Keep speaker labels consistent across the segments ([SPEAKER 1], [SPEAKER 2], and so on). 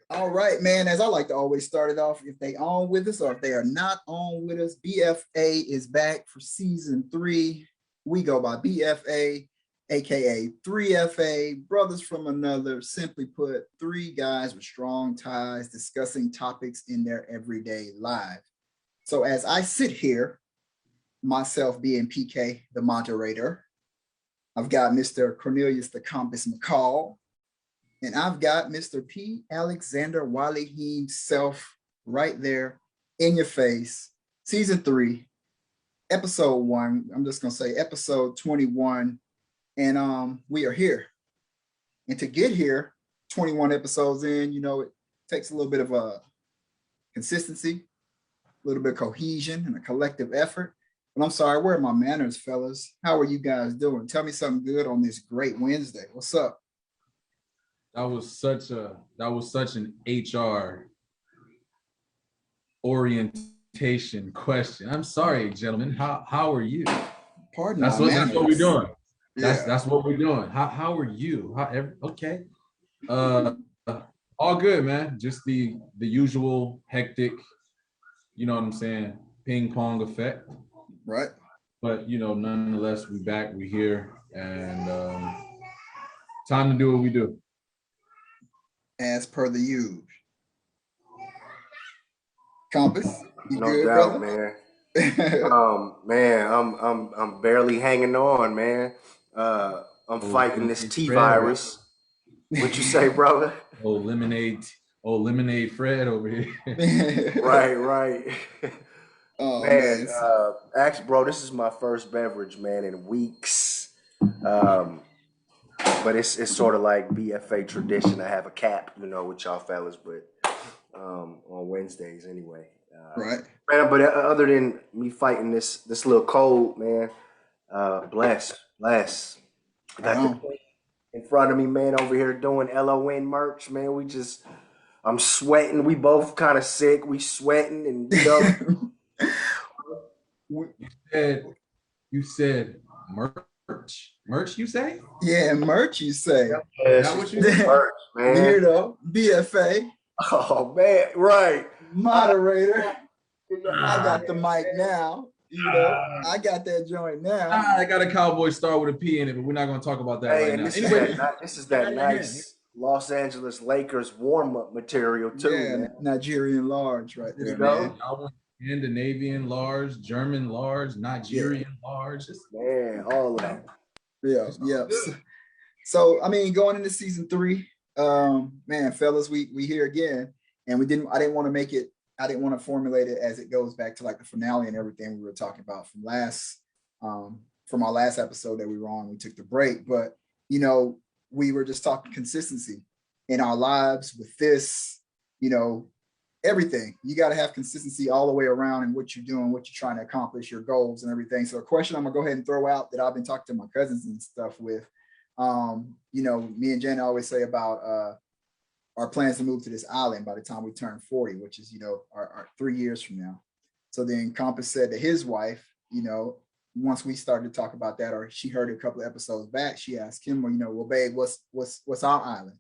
[SPEAKER 1] All right, man. As I like to always start it off, if they on with us or if they are not on with us, BFA is back for season 3. We go by BFA, aka 3FA, brothers from another. Simply put, three guys with strong ties discussing topics in their everyday life. So as I sit here, myself being PK, the moderator, I've got Mr. Cornelius the Compass McCall, and I've got Mr. P. Alexander Wiley himself right there in your face. Season 3, episode 1. I'm just gonna say episode 21. And we are here. And to get here, 21 episodes in, it takes a little bit of a consistency, a little bit of cohesion and a collective effort. But I'm sorry, where are my manners, fellas? How are you guys doing? Tell me something good on this great Wednesday. What's up?
[SPEAKER 2] That was such an HR orientation question. I'm sorry, gentlemen. How are you?
[SPEAKER 1] Pardon
[SPEAKER 2] that's
[SPEAKER 1] my
[SPEAKER 2] what
[SPEAKER 1] manners.
[SPEAKER 2] that's what we're doing.
[SPEAKER 1] Yeah.
[SPEAKER 2] That's what we're doing. How are you? Okay. All good, man. Just the usual hectic, you know what I'm saying, ping pong effect.
[SPEAKER 1] Right.
[SPEAKER 2] But nonetheless, we back, we here, and time to do what we do.
[SPEAKER 1] As per the usual. Compass, you
[SPEAKER 3] No
[SPEAKER 1] good,
[SPEAKER 3] doubt,
[SPEAKER 1] brother?
[SPEAKER 3] man. Man, I'm barely hanging on, man. I'm fighting this T virus. What you say, brother?
[SPEAKER 2] Lemonade Fred over here.
[SPEAKER 3] Right.
[SPEAKER 1] Oh
[SPEAKER 3] man, actually, bro, this is my first beverage, man, in weeks. But it's sort of like BFA tradition. I have a cap, with y'all fellas, but on Wednesdays anyway.
[SPEAKER 1] Right.
[SPEAKER 3] Man, but other than me fighting this little cold, man, bless. I got the queen in front of me, man, over here doing LON merch, man. I'm sweating. We both kind of sick. We sweating and
[SPEAKER 2] You said merch, you say?
[SPEAKER 1] Yeah, merch, you say.
[SPEAKER 3] Yeah, that what you said? Merch, man.
[SPEAKER 1] Weirdo. BFA.
[SPEAKER 3] Oh man, right.
[SPEAKER 1] Moderator. I got the mic now. I got that joint now.
[SPEAKER 2] I got a cowboy star with a P in it, but we're not going to talk about that right now.
[SPEAKER 3] This is that nice Los Angeles Lakers warm-up material too, man.
[SPEAKER 1] Nigerian large right there,
[SPEAKER 3] man.
[SPEAKER 2] Scandinavian large, German large, Nigerian large.
[SPEAKER 3] Man, all that.
[SPEAKER 1] Yeah. So I mean, going into season 3, man, fellas, we here again, and I didn't want to formulate it as it goes back to like the finale and everything we were talking about from our last episode that we were on. We took the break, but we were just talking consistency in our lives with this, everything. You got to have consistency all the way around in what you're doing, what you're trying to accomplish, your goals and everything. So a question I'm gonna go ahead and throw out that I've been talking to my cousins and stuff with, me and Jen always say about our plans to move to this island by the time we turn 40, which is, our 3 years from now. So then Compass said to his wife, once we started to talk about that, or she heard a couple of episodes back, she asked him, well, babe, what's our island?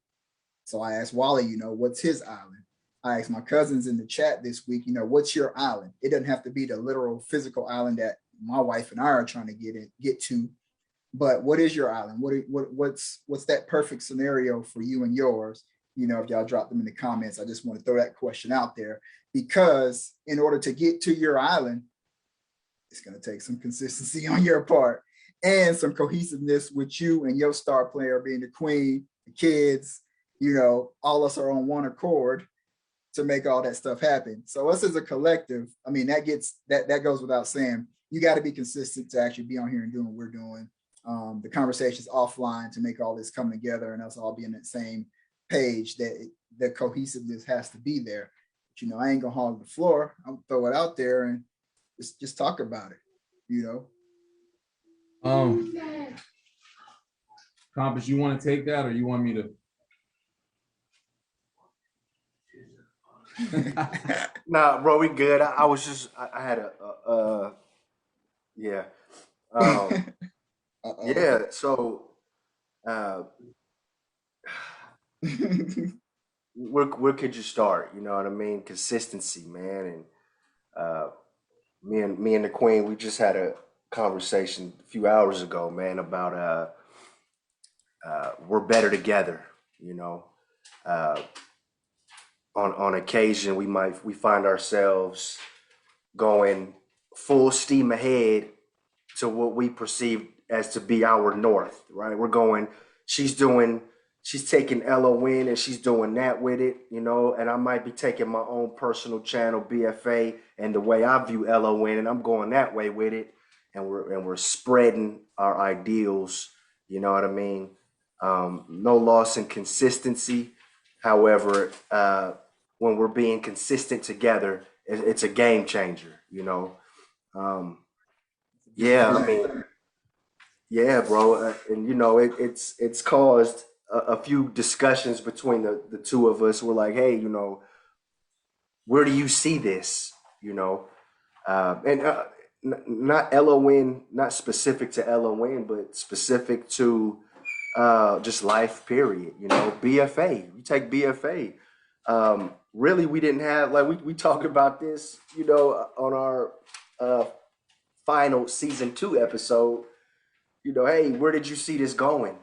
[SPEAKER 1] So I asked Wally, what's his island? I asked my cousins in the chat this week, what's your island? It doesn't have to be the literal physical island that my wife and I are trying to get to, but what is your island? What's that perfect scenario for you and yours? If y'all drop them in the comments, I just want to throw that question out there, because in order to get to your island, it's going to take some consistency on your part and some cohesiveness with you and your star player being the queen, the kids, all us are on one accord to make all that stuff happen. So us as a collective, I mean, that goes without saying. You got to be consistent to actually be on here and doing what we're doing. The conversations offline to make all this come together and us all be in that same page, that the cohesiveness has to be there. But, I ain't gonna hog the floor. I'll throw it out there and just talk about it.
[SPEAKER 2] Compass, you want to take that or you want me to?
[SPEAKER 3] Nah, bro, we good. I was just, I had yeah. Yeah, so where could you start? You know what I mean? Consistency, man. And uh, me and the Queen, we just had a conversation a few hours ago, man, about we're better together. You know, uh, on occasion we find ourselves going full steam ahead to what we perceive as to be our north, right? We're going, she's doing, she's taking LON and she's doing that with it, you know, and I might be taking my own personal channel, BFA, and the way I view LON, and I'm going that way with it. And we're spreading our ideals, you know what I mean? No loss in consistency. However, when we're being consistent together, it's a game changer, you know. Um, yeah, I mean, yeah, bro, and you know it's caused a few discussions between the two of us. We're like, hey, you know, where do you see this? You know, and not LON, not specific to LON, but specific to just life. Period. You know, BFA. You take BFA. Really, we didn't have like we talked about this, you know, on our uh, final season 2 episode. You know, hey, where did you see this going?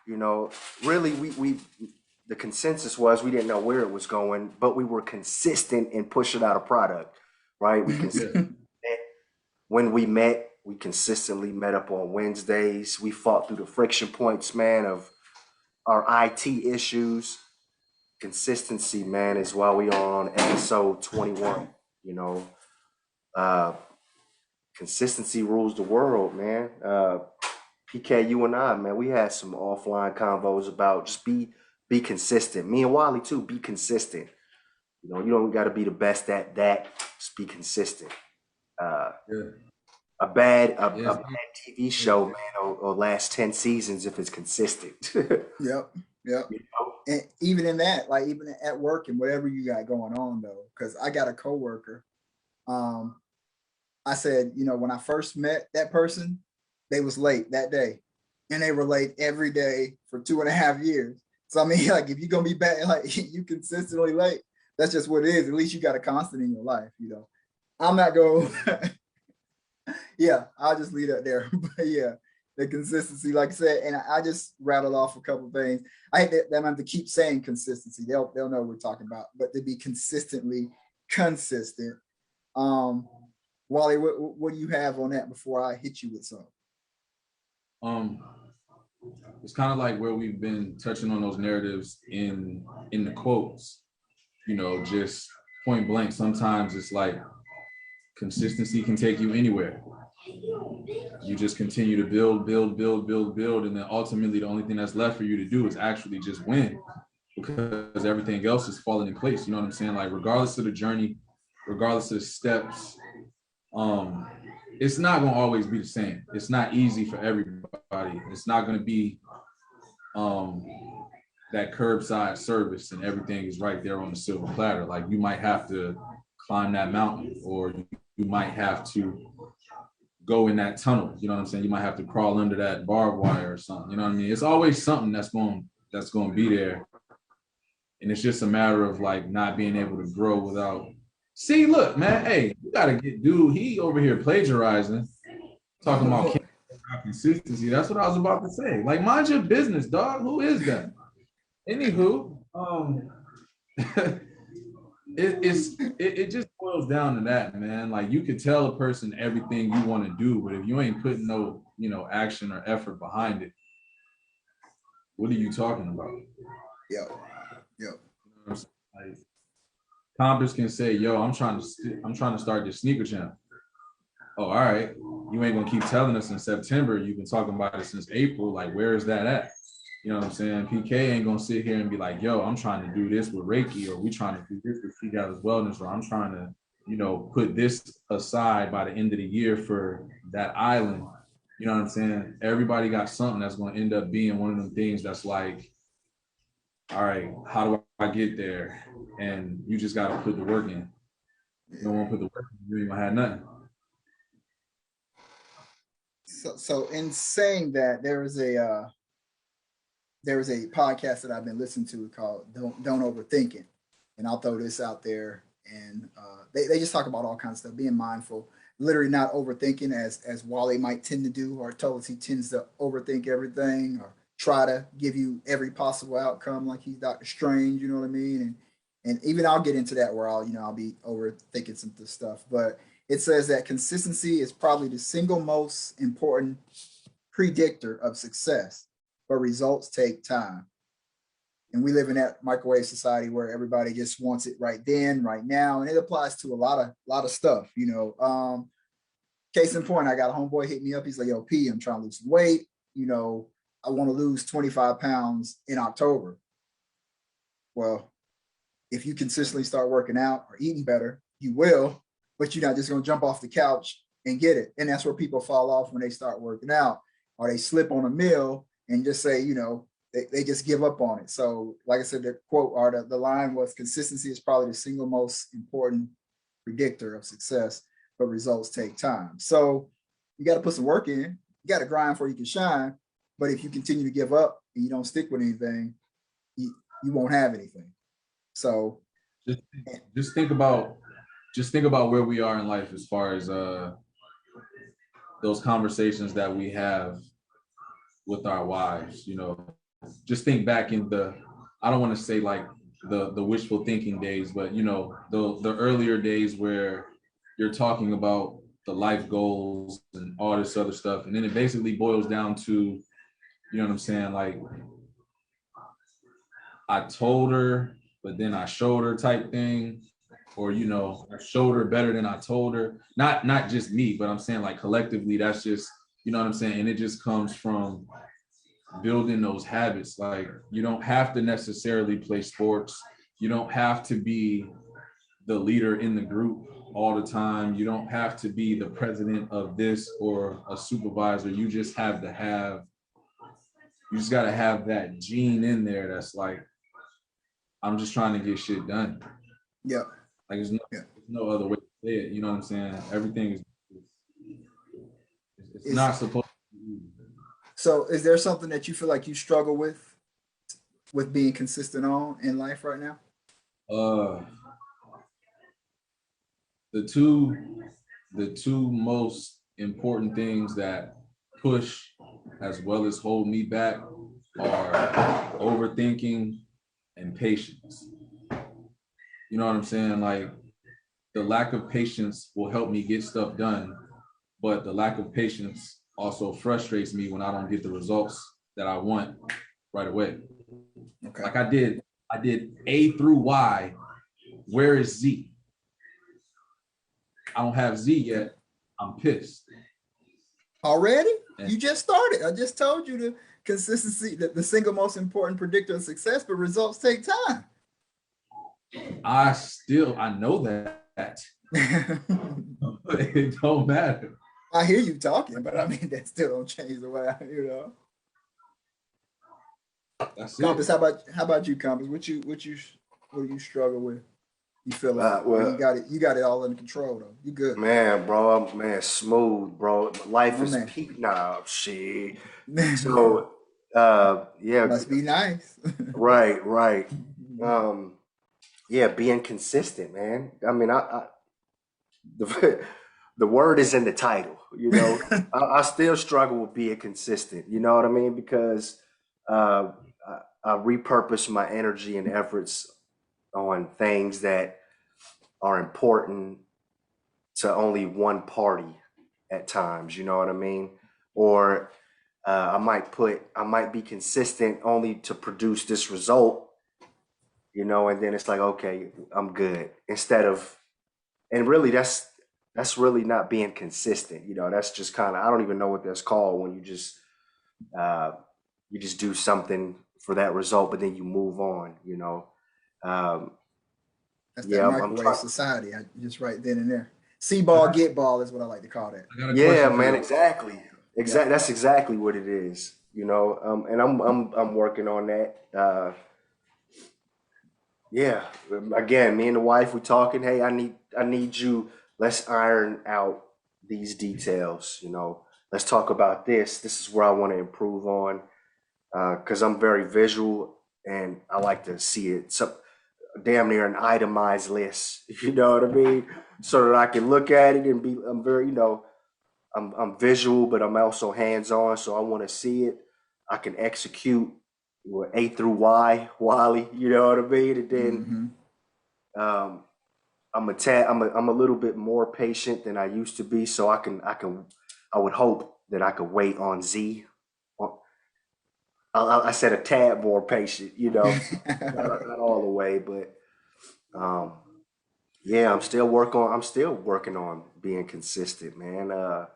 [SPEAKER 3] You know, really, we the consensus was we didn't know where it was going, but we were consistent in pushing out a product, right?
[SPEAKER 2] Yeah.
[SPEAKER 3] When we met, we consistently met up on Wednesdays. We fought through the friction points, man, of our IT issues. Consistency, man, is why we are on episode 21. You know, uh, consistency rules the world, man. PK, you and I, man, we had some offline convos about just be consistent. Me and Wally too, be consistent. You don't got to be the best at that. Just be consistent. Uh,
[SPEAKER 2] Yeah.
[SPEAKER 3] a
[SPEAKER 2] Yes.
[SPEAKER 3] bad TV show, man, or last 10 seasons if it's consistent.
[SPEAKER 1] Yep. Yep.
[SPEAKER 3] You know?
[SPEAKER 1] And even in that, like even at work and whatever you got going on though, because I got a coworker. Um, I said, you know, when I first met that person, they was late that day. And they were late every day for 2.5 years. So I mean, like if you're gonna be bad, like you consistently late, that's just what it is. At least you got a constant in your life, you know. I'm not going yeah, I'll just leave that there. But yeah, the consistency, like I said, and I just rattled off a couple of things. I hate that them have to keep saying consistency. They'll know what we're talking about, but to be consistently consistent. Um, Wally, what do you have on that before I hit you with some?
[SPEAKER 2] Um, it's kind of like where we've been touching on those narratives in the quotes, you know, just point blank. Sometimes it's like consistency can take you anywhere. You just continue to build, and then ultimately the only thing that's left for you to do is actually just win, because everything else is falling in place. You know what I'm saying? Like regardless of the journey, regardless of the steps, it's not going to always be the same. It's not easy for everybody. It's not going to be that curbside service and everything is right there on the silver platter. Like you might have to climb that mountain, or you might have to go in that tunnel. You know what I'm saying? You might have to crawl under that barbed wire or something. You know what I mean? It's always something that's going to be there. And it's just a matter of like not being able to grow without. See, look, man, hey, you gotta get dude. He over here plagiarizing, talking about consistency. That's what I was about to say. Like, mind your business, dog. Who is that? Anywho, it just boils down to that, man. Like you could tell a person everything you want to do, but if you ain't putting no, you know, action or effort behind it, what are you talking about?
[SPEAKER 1] Yep. Yep.
[SPEAKER 2] Like, Compass can say, "Yo, I'm trying to start this sneaker channel." Oh, all right. You ain't gonna keep telling us in September. You've been talking about it since April. Like, where is that at? You know what I'm saying? PK ain't gonna sit here and be like, "Yo, I'm trying to do this with Reiki, or we trying to do this with T-Gallus Wellness, or I'm trying to, you know, put this aside by the end of the year for that island." You know what I'm saying? Everybody got something that's gonna end up being one of them things that's like, all right, how do I get there? And you just gotta put the work in. You don't want to put the work in, you ain't gonna have nothing.
[SPEAKER 1] So in saying that, there is a there is a podcast that I've been listening to called Don't Overthink It. And I'll throw this out there. And they just talk about all kinds of stuff, being mindful, literally not overthinking as Wally might tend to do, or Tullis, he tends to overthink everything or try to give you every possible outcome like he's Doctor Strange, you know what I mean? And even I'll get into that where I'll be overthinking some of the stuff. But it says that consistency is probably the single most important predictor of success, but results take time. And we live in that microwave society where everybody just wants it right then, right now, and it applies to a lot of stuff. Case in point, I got a homeboy hit me up. He's like, "Yo, P, I'm trying to lose some weight. I want to lose 25 pounds in October." Well, if you consistently start working out or eating better, you will, but you're not just going to jump off the couch and get it. And that's where people fall off when they start working out, or they slip on a meal and just say, they just give up on it. So like I said, the quote or the line was, consistency is probably the single most important predictor of success, but results take time. So you got to put some work in, you got to grind before you can shine. But if you continue to give up and you don't stick with anything, you won't have anything. So
[SPEAKER 2] just think about where we are in life as far as those conversations that we have with our wives. Just think back in I don't want to say like the wishful thinking days, but the earlier days where you're talking about the life goals and all this other stuff, and then it basically boils down to, you know what I'm saying, like I told her but then I showed her type thing, or I showed her better than I told her. Not just me, but I'm saying like collectively, that's just, you know what I'm saying, and it just comes from building those habits. Like, you don't have to necessarily play sports. You don't have to be the leader in the group all the time. You don't have to be the president of this or a supervisor. You just got to have that gene in there that's like, I'm just trying to get shit done.
[SPEAKER 1] Yeah.
[SPEAKER 2] Like there's no other way to say it. You know what I'm saying? Everything is it's not supposed to be.
[SPEAKER 1] So is there something that you feel like you struggle with being consistent on in life right now?
[SPEAKER 2] The two most important things that push as well as hold me back are overthinking and patience. You know what I'm saying? Like, the lack of patience will help me get stuff done, but the lack of patience also frustrates me when I don't get the results that I want right away. Okay. Like I did A through Y. Where is Z? I don't have Z yet. I'm pissed.
[SPEAKER 1] Already? You just started. I just told you the consistency, the single most important predictor of success, but results take time.
[SPEAKER 2] I know that. It don't matter.
[SPEAKER 1] I hear you talking, but I mean, that still don't change the way That's Compass, it. How about you, Compass? What do you struggle with? You feel like you got it all under control though. You good.
[SPEAKER 3] Man, bro, smooth, bro. Life is peak now. Shit. So yeah.
[SPEAKER 1] Must be nice.
[SPEAKER 3] Right. Yeah, being consistent, man. I mean, the word is in the title, I still struggle with being consistent, you know what I mean? Because I repurpose my energy and efforts on things that are important to only one party at times, you know what I mean? Or I might be consistent only to produce this result, and then it's like, okay, I'm good. And really that's really not being consistent, that's just kind of, I don't even know what that's called when you just do something for that result, but then you move on,
[SPEAKER 1] That's that microwave society. Just right then and there. See ball, get ball is what I like to call that.
[SPEAKER 3] Yeah, man, exactly. Yeah. That's exactly what it is, and I'm working on that. Yeah, again, me and the wife, we're talking, hey, I need you, let's iron out these details, let's talk about this is where I want to improve on. because I'm very visual and I like to see it. So damn near an itemized list, you know what I mean? So that I can look at it and I'm very, I'm visual, but I'm also hands-on. So I want to see it. I can execute with A through Y, Wally, you know what I mean? And then
[SPEAKER 1] Mm-hmm.
[SPEAKER 3] um, I'm a little bit more patient than I used to be. So I would hope that I could wait on Z. I said a tad more patient, not all the way, but um, yeah, I'm still working on being consistent, man.
[SPEAKER 1] Yeah.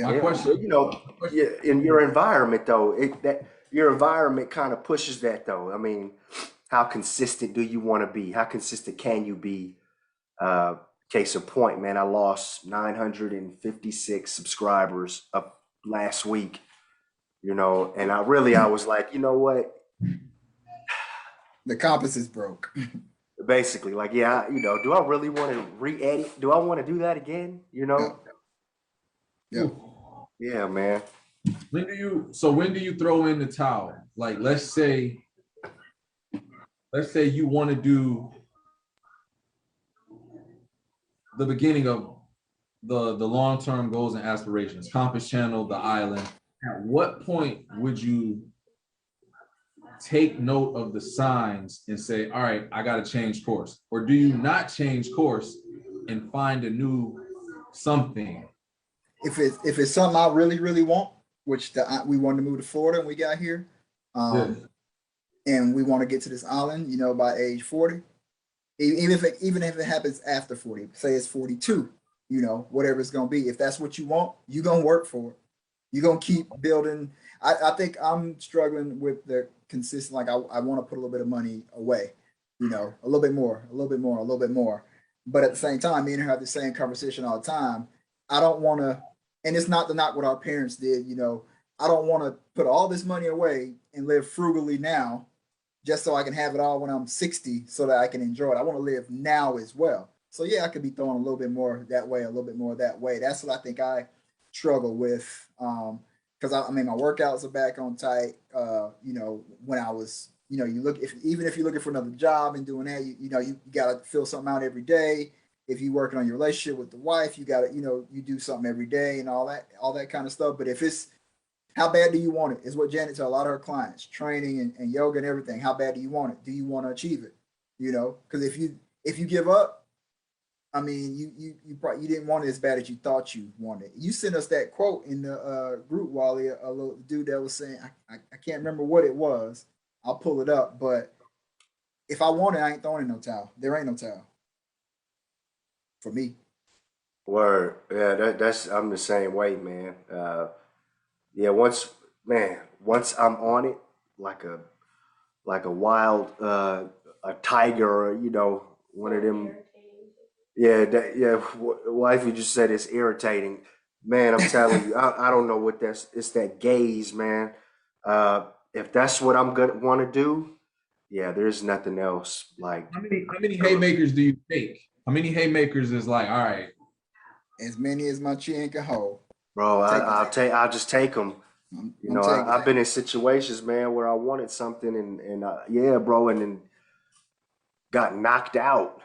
[SPEAKER 2] My
[SPEAKER 3] Yeah,
[SPEAKER 2] question, my question
[SPEAKER 3] yeah, in your environment though, that your environment kind of pushes that though. I mean, how consistent do you want to be? How consistent can you be? Uh, Case in point, man, I lost 956 subscribers up last week, and I was like, you know what?
[SPEAKER 1] The compass is broke.
[SPEAKER 3] Basically, like, yeah, do I really want to re-edit? Do I want to do that again?
[SPEAKER 1] Yep. Yep.
[SPEAKER 3] Yeah, man.
[SPEAKER 2] when do you throw in the towel? Like, let's say you want to do the beginning of the long-term goals and aspirations, Compass Channel, the island. At what point would you take note of the signs and say, all right, I got to change course? Or do you not change course and find a new something?
[SPEAKER 1] If it's something I really really want, which we wanted to move to Florida and we got here,
[SPEAKER 2] Yeah.
[SPEAKER 1] and we want to get to this island, by age 40, even if it happens after 40, say it's 42, whatever it's gonna be. If that's what you want, you're gonna work for it. You're gonna keep building. I think I'm struggling with the consistent, like I want to put a little bit of money away, a little bit more, a little bit more, a little bit more. But at the same time, me and her have the same conversation all the time. I don't want to, and it's not to knock what our parents did, I don't want to put all this money away and live frugally now just so I can have it all when I'm 60 so that I can enjoy it. I want to live now as well. So yeah, I could be throwing a little bit more that way, a little bit more that way. That's what I think I struggle with. Because I mean, my workouts are back on tight. When I was, you look, even if you're looking for another job and doing that, you got to fill something out every day. If you're working on your relationship with the wife, you got to, you do something every day and all that kind of stuff. But if it's how bad do you want it? Is what Janet tells a lot of her clients, training and yoga and everything. How bad do you want it? Do you want to achieve it? Because if you give up, I mean, you probably you didn't want it as bad as you thought you wanted. You sent us that quote in the group, Wally, a little dude that was saying, I can't remember what it was. I'll pull it up, but if I want it, I ain't throwing in no towel. There ain't no towel for me.
[SPEAKER 3] Word. Yeah, that's I'm the same way, man. Yeah, once I'm on it, like a wild a tiger, or one of them. Yeah, wife, you just said it's irritating, man. I'm telling you, I don't know what that's. It's that gaze, man. If that's what I'm gonna want to do, yeah, there's nothing else. Like,
[SPEAKER 2] How many haymakers do you take? How many haymakers is like, all right,
[SPEAKER 1] As many as my chin can hold.
[SPEAKER 3] bro,
[SPEAKER 1] Taking it.
[SPEAKER 3] I'll just take them.
[SPEAKER 1] I'm taking
[SPEAKER 3] I've
[SPEAKER 1] it.
[SPEAKER 3] been in situations, man, where I wanted something and yeah, bro, and then got knocked out.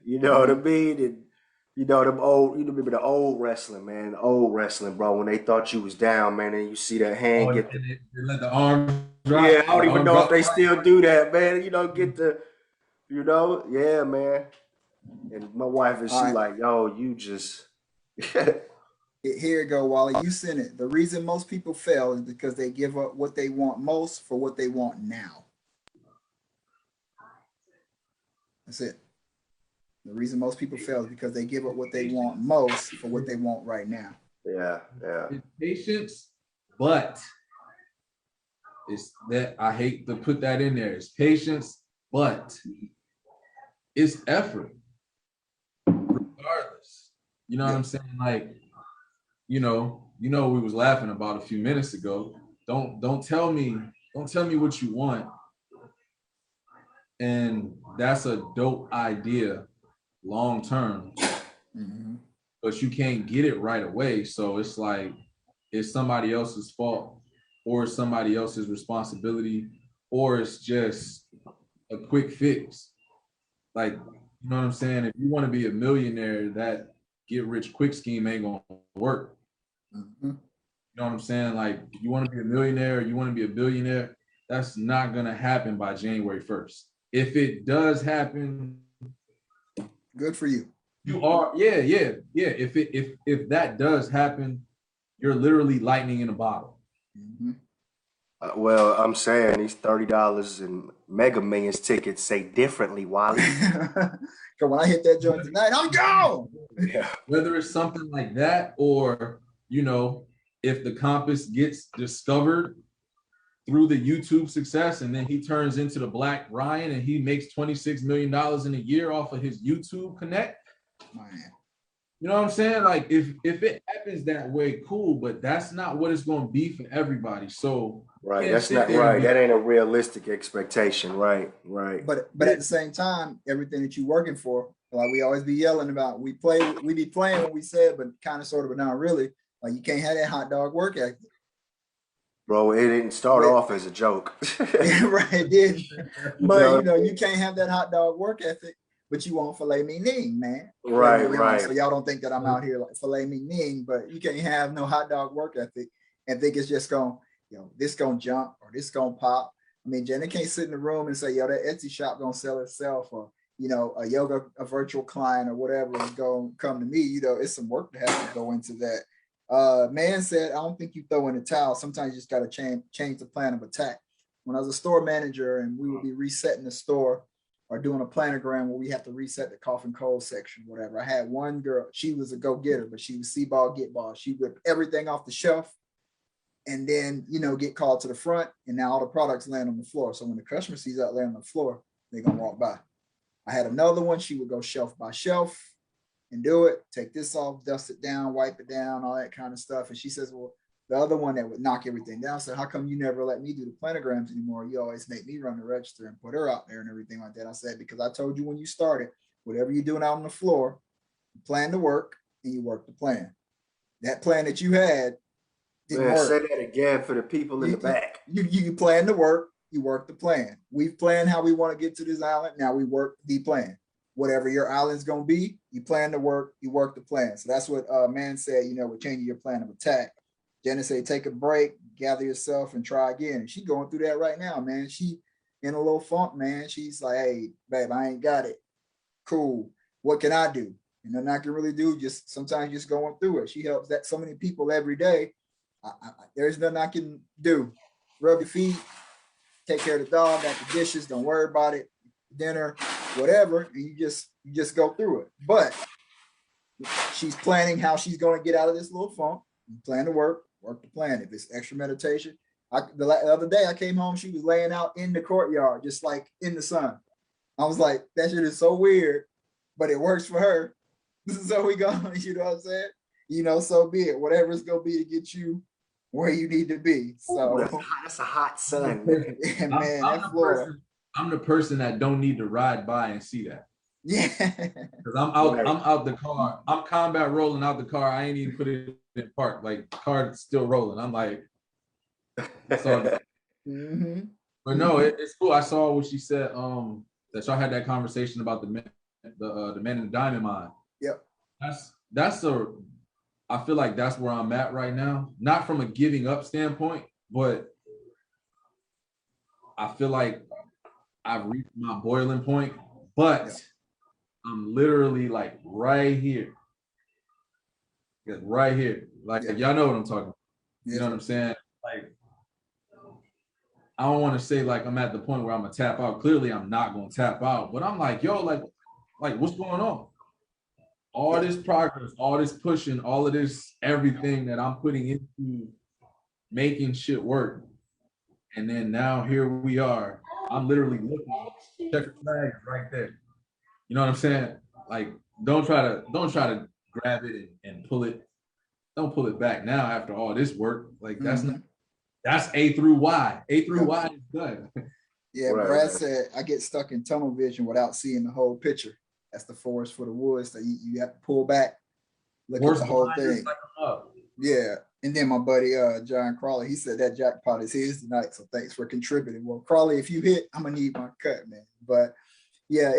[SPEAKER 3] You know what I
[SPEAKER 1] Mhm.
[SPEAKER 3] mean? And them old, remember the old wrestling, man, the old wrestling, bro. When they thought you was down, man, and you see that hand
[SPEAKER 2] oh,
[SPEAKER 3] get
[SPEAKER 2] and they let the arm
[SPEAKER 3] yeah,
[SPEAKER 2] drop,
[SPEAKER 3] I don't
[SPEAKER 2] the
[SPEAKER 3] even
[SPEAKER 2] arm
[SPEAKER 3] know if
[SPEAKER 2] drop.
[SPEAKER 3] they still do that, man. Get the, yeah, man. And my wife is
[SPEAKER 1] All
[SPEAKER 3] she
[SPEAKER 1] right.
[SPEAKER 3] like, yo, you just
[SPEAKER 1] Here you go, Wally. You sent it. The reason most people fail is because they give up what they want most for what they want now. That's it. The reason most people fail is because they give up what they want most for what they want right now.
[SPEAKER 3] yeah, yeah.
[SPEAKER 2] It's patience, but it's that I hate to put that in there. It's patience, but it's effort, regardless. You know what
[SPEAKER 1] Yeah.
[SPEAKER 2] I'm saying? Like, we was laughing about a few minutes ago. Don't tell me what you want. And that's a dope idea long term,
[SPEAKER 1] Mm-hmm.
[SPEAKER 2] but you can't get it right away. So it's like it's somebody else's fault or somebody else's responsibility, or it's just a quick fix. Like, you know what I'm saying? If you want to be a millionaire, that get rich quick scheme ain't gonna work.
[SPEAKER 1] Mm-hmm.
[SPEAKER 2] You know what I'm saying? Like, if you want to be a millionaire, you want to be a billionaire, that's not gonna happen by January 1st. If it does happen,
[SPEAKER 1] good for you.
[SPEAKER 2] You are, yeah. If that does happen, you're literally lightning in a bottle.
[SPEAKER 1] Mm-hmm.
[SPEAKER 3] Well, I'm saying these $30 and Mega Millions tickets say differently, Wally.
[SPEAKER 1] Because when I hit that joint tonight, I'm gone.
[SPEAKER 3] Yeah.
[SPEAKER 2] Whether it's something like that, or if the compass gets discovered through the YouTube success, and then he turns into the Black Ryan and he makes $26 million in a year off of his YouTube connect.
[SPEAKER 1] Man.
[SPEAKER 2] You know what I'm saying? Like, if it happens that way, cool, but that's not what it's going to be for everybody. So
[SPEAKER 3] right, that's not right. That ain't a realistic expectation. Right.
[SPEAKER 1] But at the same time, everything that you're working for, like we always be yelling about, we be playing what we said, but kind of sort of, but not really. Like you can't have that hot dog work ethic.
[SPEAKER 3] Bro, it didn't start off as a joke.
[SPEAKER 1] Right, it did. But you can't have that hot dog work ethic, but you want filet mignon, man.
[SPEAKER 3] Right.
[SPEAKER 1] So y'all don't think that I'm out here like filet mignon, but you can't have no hot dog work ethic and think it's just going, this gonna jump or this gonna pop. I mean, Jenna can't sit in the room and say, that Etsy shop gonna sell itself, or a virtual client or whatever is gonna come to me. It's some work that has to go into that. Man said, I don't think you throw in the towel. Sometimes you just got to change the plan of attack. When I was a store manager and we would be resetting the store or doing a planogram where we have to reset the cough and cold section, whatever. I had one girl, she was a go-getter, but she was see ball, get ball. She whipped everything off the shelf and then, get called to the front, and now all the products land on the floor. So when the customer sees that land on the floor, they're going to walk by. I had another one, she would go shelf by shelf and do it, take this off, dust it down, wipe it down, all that kind of stuff. And she says, well, the other one that would knock everything down said, how come you never let me do the planograms anymore? You always make me run the register and put her out there and everything like that. I said, because I told you when you started, whatever you're doing out on the floor, you plan to work and you work the plan. That plan that you had didn't work.
[SPEAKER 3] Say that again for the people in the back.
[SPEAKER 1] You plan to work, you work the plan. We've planned how we want to get to this island. Now we work the plan. Whatever your island's going to be, you plan to work, you work the plan. So that's what Man said, with changing your plan of attack. Jenna said, take a break, gather yourself and try again. And she's going through that right now, man. She in a little funk, man. She's like, hey, babe, I ain't got it. Cool. What can I do? And nothing I can really do, just sometimes just going through it. She helps that so many people every day. There's nothing I can do. Rub your feet, take care of the dog, got the dishes, don't worry about it. Dinner, whatever, and you just go through it. But she's planning how she's going to get out of this little funk. Plan to work the plan. If it's extra meditation, the other day I came home, she was laying out in the courtyard, just like in the sun. I was like, that shit is so weird, but it works for her. So we go, you know what I'm saying? So be it. Whatever it's gonna be to get you where you need to be. So
[SPEAKER 3] that's a hot sun.
[SPEAKER 1] Man,
[SPEAKER 2] I'm the person that don't need to ride by and see that.
[SPEAKER 1] Yeah.
[SPEAKER 2] Because I'm out the car. I'm combat rolling out the car. I ain't even put it in park. Like, the car is still rolling. I'm like, that's all.
[SPEAKER 1] Mm-hmm.
[SPEAKER 2] But no, it's cool. I saw what she said. That y'all had that conversation about the man in the diamond mine.
[SPEAKER 1] Yep.
[SPEAKER 2] I feel like that's where I'm at right now. Not from a giving up standpoint, but I feel like I've reached my boiling point, but I'm literally like right here. Right here. Like, y'all know what I'm talking about. You know what I'm saying? Like, I don't want to say like I'm at the point where I'm gonna tap out. Clearly, I'm not gonna tap out, but I'm like, yo, like what's going on? All this progress, all this pushing, all of this, everything that I'm putting into making shit work. And then now here we are. I'm literally looking, check the flag right there. You know what I'm saying? Like, don't try to grab it and pull it. Don't pull it back now after all this work. Like, that's A through Y. A through Y is done.
[SPEAKER 1] Yeah, right, Brad said, I get stuck in tunnel vision without seeing the whole picture. That's the forest for the woods. So you have to pull back, look at the whole thing. Yeah. And then my buddy John Crawley, he said that jackpot is his tonight. So thanks for contributing. Well, Crawley, if you hit, I'm gonna need my cut, man. But yeah,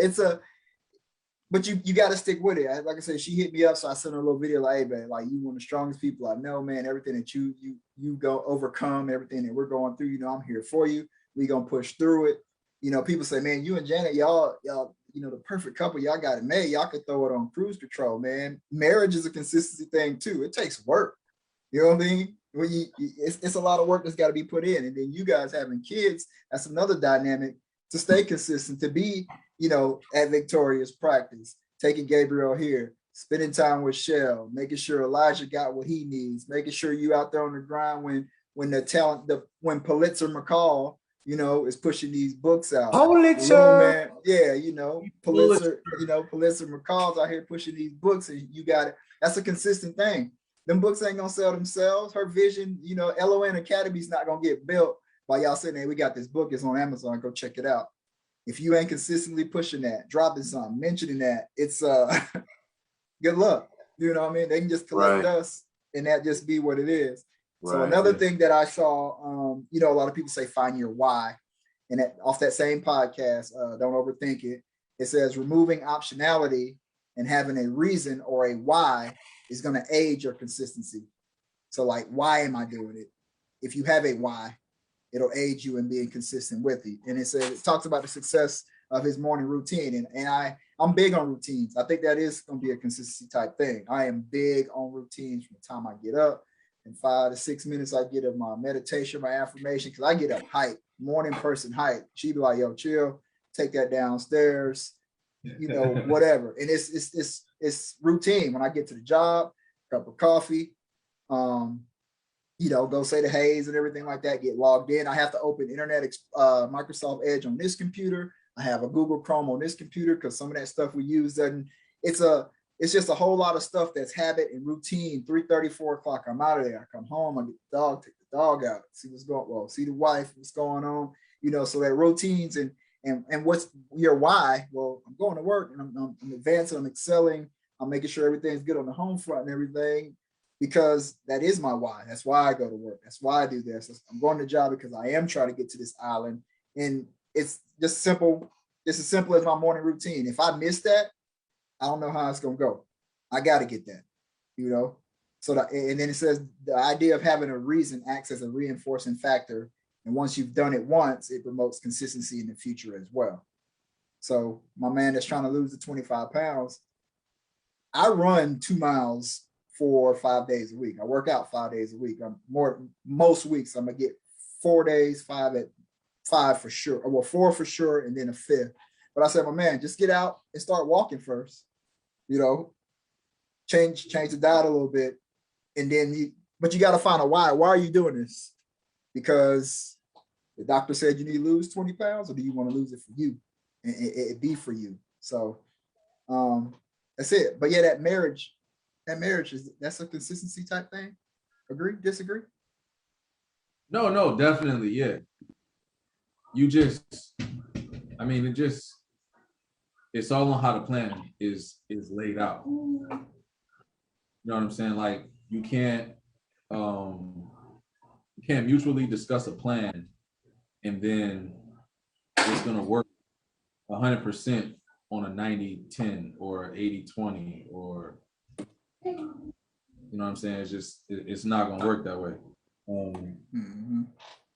[SPEAKER 1] but you got to stick with it. Like I said, she hit me up, so I sent her a little video like, hey, man, like you one of the strongest people I know, man. Everything that you go overcome, everything that we're going through, I'm here for you. We gonna push through it. People say, man, you and Janet, y'all, the perfect couple. Y'all got it made. Y'all could throw it on cruise control, man. Marriage is a consistency thing too. It takes work. You know what I mean? It's a lot of work that's got to be put in, and then you guys having kids, that's another dynamic to stay consistent, to be at Victoria's practice, taking Gabriel here, spending time with Shell, making sure Elijah got what he needs, making sure you out there on the grind when Pulitzer McCall, is pushing these books out.
[SPEAKER 3] Pulitzer,
[SPEAKER 1] man, yeah, Pulitzer McCall's out here pushing these books, and you got it. That's a consistent thing. Them books ain't gonna sell themselves. Her vision, LON Academy's not gonna get built by y'all saying, hey, we got this book, it's on Amazon, go check it out. If you ain't consistently pushing that, dropping something, mentioning that, it's good luck. You know what I mean? They can just collect us and that just be what it is. So another thing that I saw, a lot of people say find your why. And off that same podcast, Don't Overthink It, it says removing optionality and having a reason or a why is going to aid your consistency. So like, why am I doing it? If you have a why, it'll aid you in being consistent with it. And it talks about the success of his morning routine. And I'm big on routines. I think that is going to be a consistency type thing. I am big on routines from the time I get up. In 5 to 6 minutes, I get up my meditation, my affirmation, because I get up hype, morning person hype. She'd be like, yo, chill, take that downstairs, whatever. And it's routine. When I get to the job, cup of coffee, go say the Hayes and everything like that, get logged in. I have to open Microsoft Edge on this computer. I have a Google Chrome on this computer because some of that stuff we use doesn't, it's just a whole lot of stuff that's habit and routine. 3:30, 4 o'clock, I'm out of there. I come home, I get the dog, take the dog out, see the wife, what's going on, so that routines and what's your why? Well, I'm going to work and I'm advancing, I'm excelling, I'm making sure everything's good on the home front and everything, because that is my why. That's why I go to work. That's why I do this. I'm going to job because I am trying to get to this island. And it's just simple. It's as simple as my morning routine. If I miss that, I don't know how it's going to go. I got to get that, So and then it says the idea of having a reason acts as a reinforcing factor. And once you've done it once, it promotes consistency in the future as well. So my man that's trying to lose the 25 pounds, I run 2 miles 4 or 5 days a week. I work out 5 days a week. Most weeks I'm gonna get 4 days, 5 for sure. Well, 4 for sure, and then a 5th. But I said, my man, just get out and start walking first. Change the diet a little bit, and then but you got to find a why. Why are you doing this? Because the doctor said you need to lose 20 pounds, or do you want to lose it for you? And it be for you. So that's it. But yeah, that marriage that's a consistency type thing. Agree? Disagree?
[SPEAKER 2] No, definitely, yeah. It's all on how the plan is laid out. You know what I'm saying? Like you can't mutually discuss a plan and then it's gonna work 100% on a 90-10 or 80-20 or you know what I'm saying? It's not gonna work that way.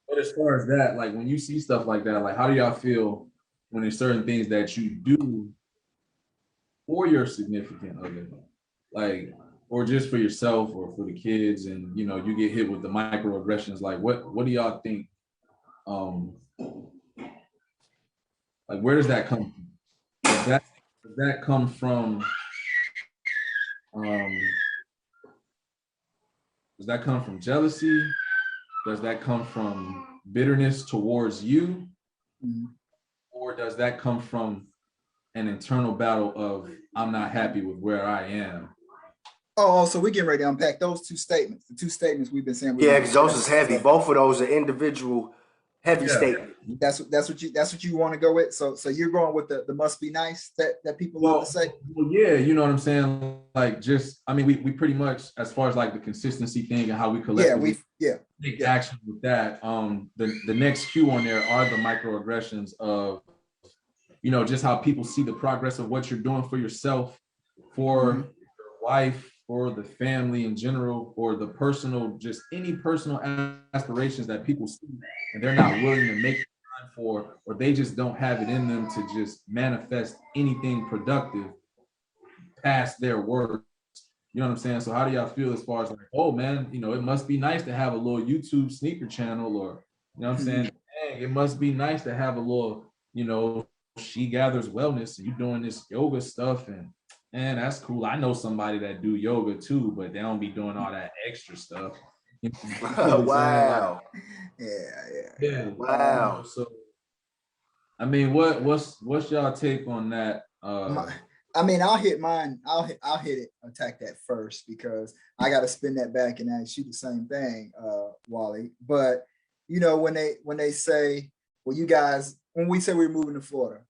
[SPEAKER 2] But as far as that, like when you see stuff like that, like how do y'all feel when there's certain things that you do for your significant other, like, or just for yourself or for the kids, and you get hit with the microaggressions? Like what do y'all think? Like where does that come from? Does that come from? Does that come from jealousy? Does that come from bitterness towards you? Or does that come from an internal battle of I'm not happy with where I am?
[SPEAKER 1] Oh, so we're getting ready to unpack those two statements. The two statements we've been saying.
[SPEAKER 3] Yeah, because those is heavy. Both of those are individual heavy statements.
[SPEAKER 1] That's what you want to go with. So you're going with the must be nice that people love to say.
[SPEAKER 2] Well, yeah, you know what I'm saying. Like, just I mean, we pretty much, as far as like the consistency thing and how we collectively take action with that. The next cue on there are the microaggressions of, you know, just how people see the progress of what you're doing for yourself, for your wife, for the family in general, or the personal, just any personal aspirations that people see, and they're not willing to make time for, or they just don't have it in them to just manifest anything productive past their words. You know what I'm saying? So how do y'all feel as far as like, oh man, you know, it must be nice to have a little YouTube sneaker channel, or, you know what I'm saying? Dang, it must be nice to have a little, you know, She Gathers Wellness, and you doing this yoga stuff, and man, that's cool. I know somebody that do yoga too, but they don't be doing all that extra stuff. You know
[SPEAKER 3] Wow.
[SPEAKER 1] Yeah.
[SPEAKER 3] Wow.
[SPEAKER 2] So I mean, what's y'all take on that?
[SPEAKER 1] I mean, I'll hit mine. I'll hit it. Attack that first, because I got to spin that back and ask you the same thing, Wally. But you know, when they say, well, you guys, when we say we're moving to Florida,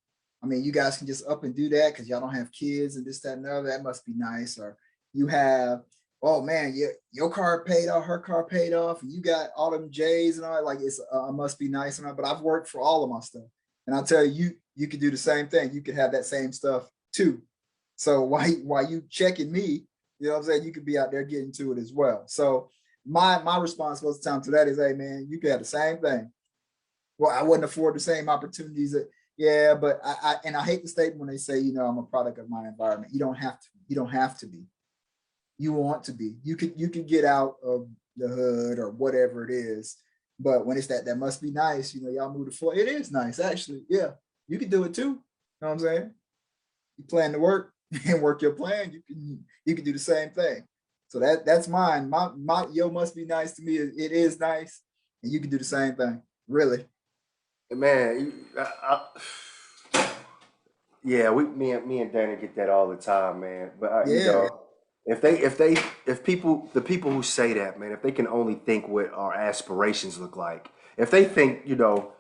[SPEAKER 1] I mean, you guys can just up and do that because y'all don't have kids and this, that, and the other. That must be nice. Or you have, oh man, your car paid off, her car paid off, and you got all them J's and all that. Like, it's must be nice and all. But I've worked for all of my stuff, and I'll tell you, you could do the same thing. You could have that same stuff too. So why you checking me, you know what I'm saying? You could be out there getting to it as well. So my response most of the time to that is, hey man, you could have the same thing. Well, I wouldn't afford the same opportunities that, yeah, but I hate the statement when they say, you know, I'm a product of my environment. You don't have to. You don't have to be. You want to be. You could get out of the hood or whatever it is. But when it's that must be nice, you know, y'all move to Florida. It is nice, actually. Yeah, you can do it too. You know what I'm saying? You plan to work and work your plan. You can do the same thing. So that's mine. My yo must be nice to me. It is nice, and you can do the same thing. Really.
[SPEAKER 3] Man, yeah, me and Danny get that all the time, man. But you
[SPEAKER 1] Yeah.
[SPEAKER 3] know, if the people who say that, man, if they can only think what our aspirations look like, if they think, you know,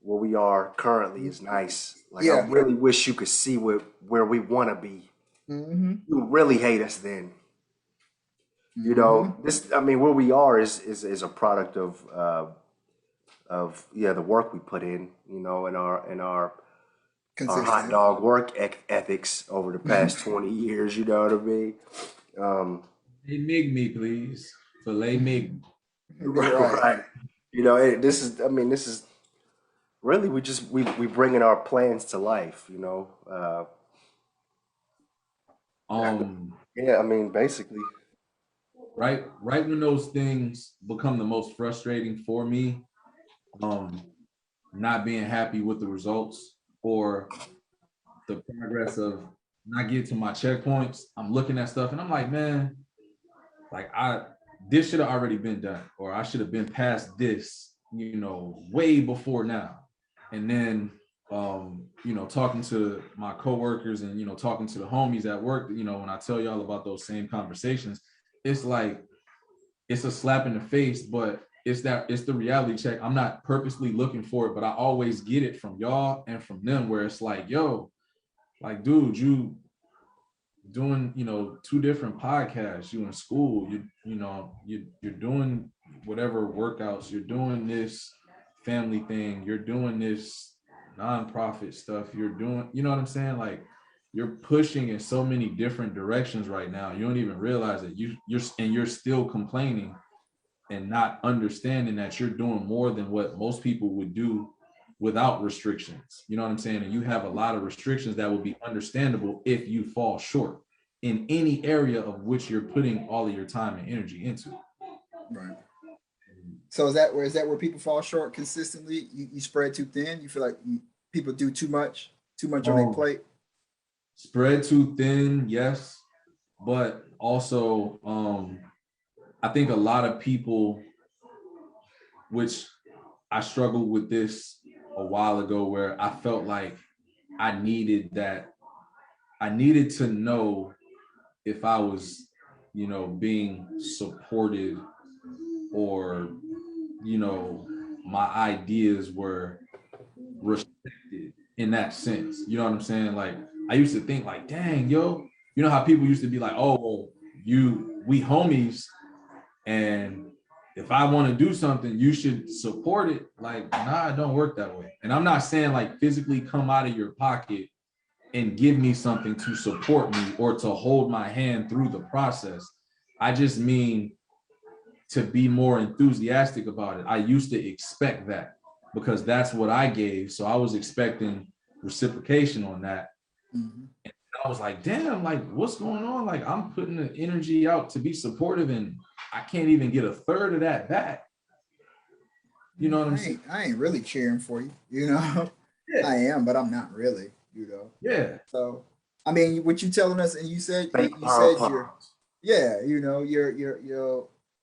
[SPEAKER 3] where we are currently is nice, like I
[SPEAKER 1] Yeah.
[SPEAKER 3] really wish you could see where we want to be.
[SPEAKER 1] Mm-hmm.
[SPEAKER 3] You really hate us then. You
[SPEAKER 1] Mm-hmm.
[SPEAKER 3] know, this, I mean, where we are is a product of the work we put in, you know, and our hot
[SPEAKER 1] Consistent.
[SPEAKER 3] dog work ethics over the past 20 years. You know what I mean?
[SPEAKER 2] Hey, mig me, please. Filet mig.
[SPEAKER 1] Right.
[SPEAKER 3] Right. You know, this is really, we bringing our plans to life, you know. Yeah, I mean, basically.
[SPEAKER 2] Right when those things become the most frustrating for me, um, not being happy with the results or the progress of not getting to my checkpoints, I'm looking at stuff and I'm like, man, like this should have already been done, or I should have been past this, you know, way before now. And then you know, talking to my coworkers and, you know, talking to the homies at work, you know, when I tell y'all about those same conversations, it's like it's a slap in the face, but it's the reality check. I'm not purposely looking for it, but I always get it from y'all and from them, where it's like, yo, like, dude, you doing, you know, 2 different podcasts, you in school, you're doing whatever workouts, you're doing this family thing, you're doing this nonprofit stuff, you're doing, you know what I'm saying? Like, you're pushing in so many different directions right now. You don't even realize that you're still complaining and not understanding that you're doing more than what most people would do without restrictions. You know what I'm saying? And you have a lot of restrictions that will be understandable if you fall short in any area of which you're putting all of your time and energy into.
[SPEAKER 1] Right. So is that where people fall short consistently? You spread too thin. You feel like people do too much on their plate.
[SPEAKER 2] Spread too thin, yes, but also I think a lot of people, which I struggled with this a while ago, where I felt like I needed to know if I was, you know, being supported, or, you know, my ideas were respected in that sense. You know what I'm saying? Like I used to think like, dang, yo, you know how people used to be like, oh, well, we homies, and if I want to do something, you should support it. Like, nah, it don't work that way. And I'm not saying like physically come out of your pocket and give me something to support me or to hold my hand through the process. I just mean to be more enthusiastic about it. I used to expect that because that's what I gave. So I was expecting reciprocation on that. Mm-hmm. And I was like, damn, like what's going on? Like I'm putting the energy out to be supportive and I can't even get a third of that back. You know what I'm saying?
[SPEAKER 1] I ain't really cheering for you, you know. Yeah. I am, but I'm not really, you know.
[SPEAKER 2] Yeah.
[SPEAKER 1] So I mean, what you telling us, and you said you're, yeah, you know, you're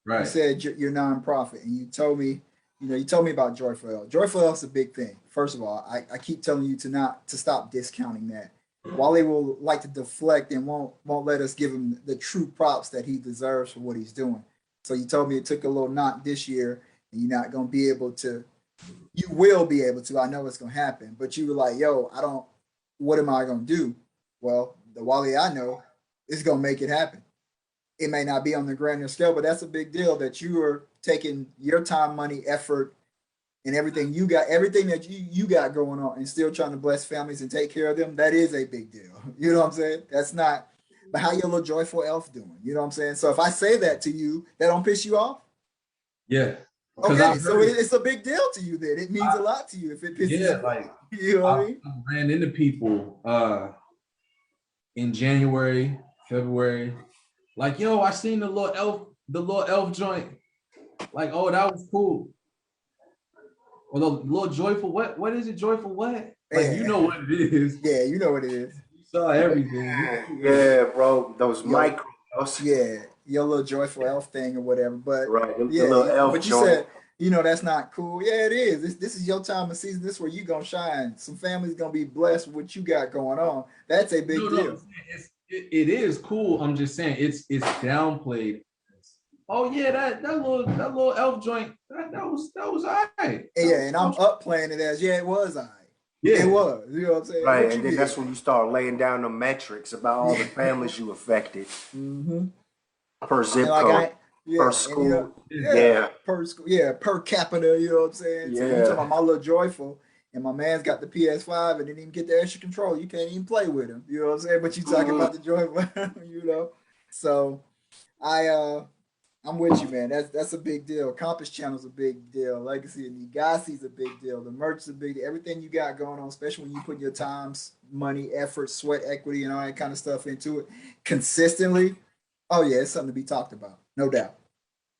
[SPEAKER 1] right. You said you're nonprofit, and you told me, you know, you told me about Joyful Elf. Joyful Elf is a big thing. First of all, I keep telling you to stop discounting that. Wale will like to deflect and won't let us give him the true props that he deserves for what he's doing. So you told me it took a little knock this year, and you're not going to be able to. You will be able to. I know it's going to happen, but you were like, yo, I don't. What am I going to do? Well, the Wale I know is going to make it happen. It may not be on the grander scale, but that's a big deal that you are taking your time, money, effort, and everything you got, everything that you got going on, and still trying to bless families and take care of them. That is a big deal. You know what I'm saying? That's not. But how your little Joyful Elf doing? You know what I'm saying? So if I say that to you, that don't piss you off?
[SPEAKER 2] Yeah.
[SPEAKER 1] Okay, so it's a big deal to you then. It means a lot to you if it pisses you off.
[SPEAKER 2] Like
[SPEAKER 1] you know what I mean?
[SPEAKER 2] I ran into people in January, February, like, yo, I seen the little elf joint. Like, oh, that was cool. Or the little joyful, what is it? Joyful what? Like, you know what it is.
[SPEAKER 1] Yeah, you know what it is.
[SPEAKER 2] You saw everything.
[SPEAKER 3] Yeah, bro. Those micros.
[SPEAKER 1] Yeah, your little Joyful Elf thing or whatever. But
[SPEAKER 3] right,
[SPEAKER 1] yeah,
[SPEAKER 3] the little elf
[SPEAKER 1] but you
[SPEAKER 3] joint.
[SPEAKER 1] said, you know, that's not cool. Yeah, it is. This is your time of season. This is where you gonna shine. Some families gonna be blessed with what you got going on. That's a big deal.
[SPEAKER 2] It is cool. I'm just saying it's downplayed. Oh yeah, that little elf joint that was all right.
[SPEAKER 1] Yeah, and I'm up playing it as it was all right. Yeah, it was. You know what I'm saying?
[SPEAKER 3] Right, and then that's when you start laying down the metrics about all the families you affected.
[SPEAKER 1] Mm-hmm.
[SPEAKER 3] Per zip code. Per school.
[SPEAKER 1] Per school. Yeah, per capita. You know what I'm saying?
[SPEAKER 3] Yeah.
[SPEAKER 1] So you talking about my little Joyful, and my man's got the PS5 and didn't even get the extra control. You can't even play with him. You know what I'm saying? But you talking about the Joyful, you know. So I'm with you, man. That's a big deal. Compass Channel's a big deal. Legacy and Legacy's a big deal. The merch is a big deal. Everything you got going on, especially when you put your times, money, effort, sweat, equity, and all that kind of stuff into it consistently. Oh yeah, it's something to be talked about. No doubt.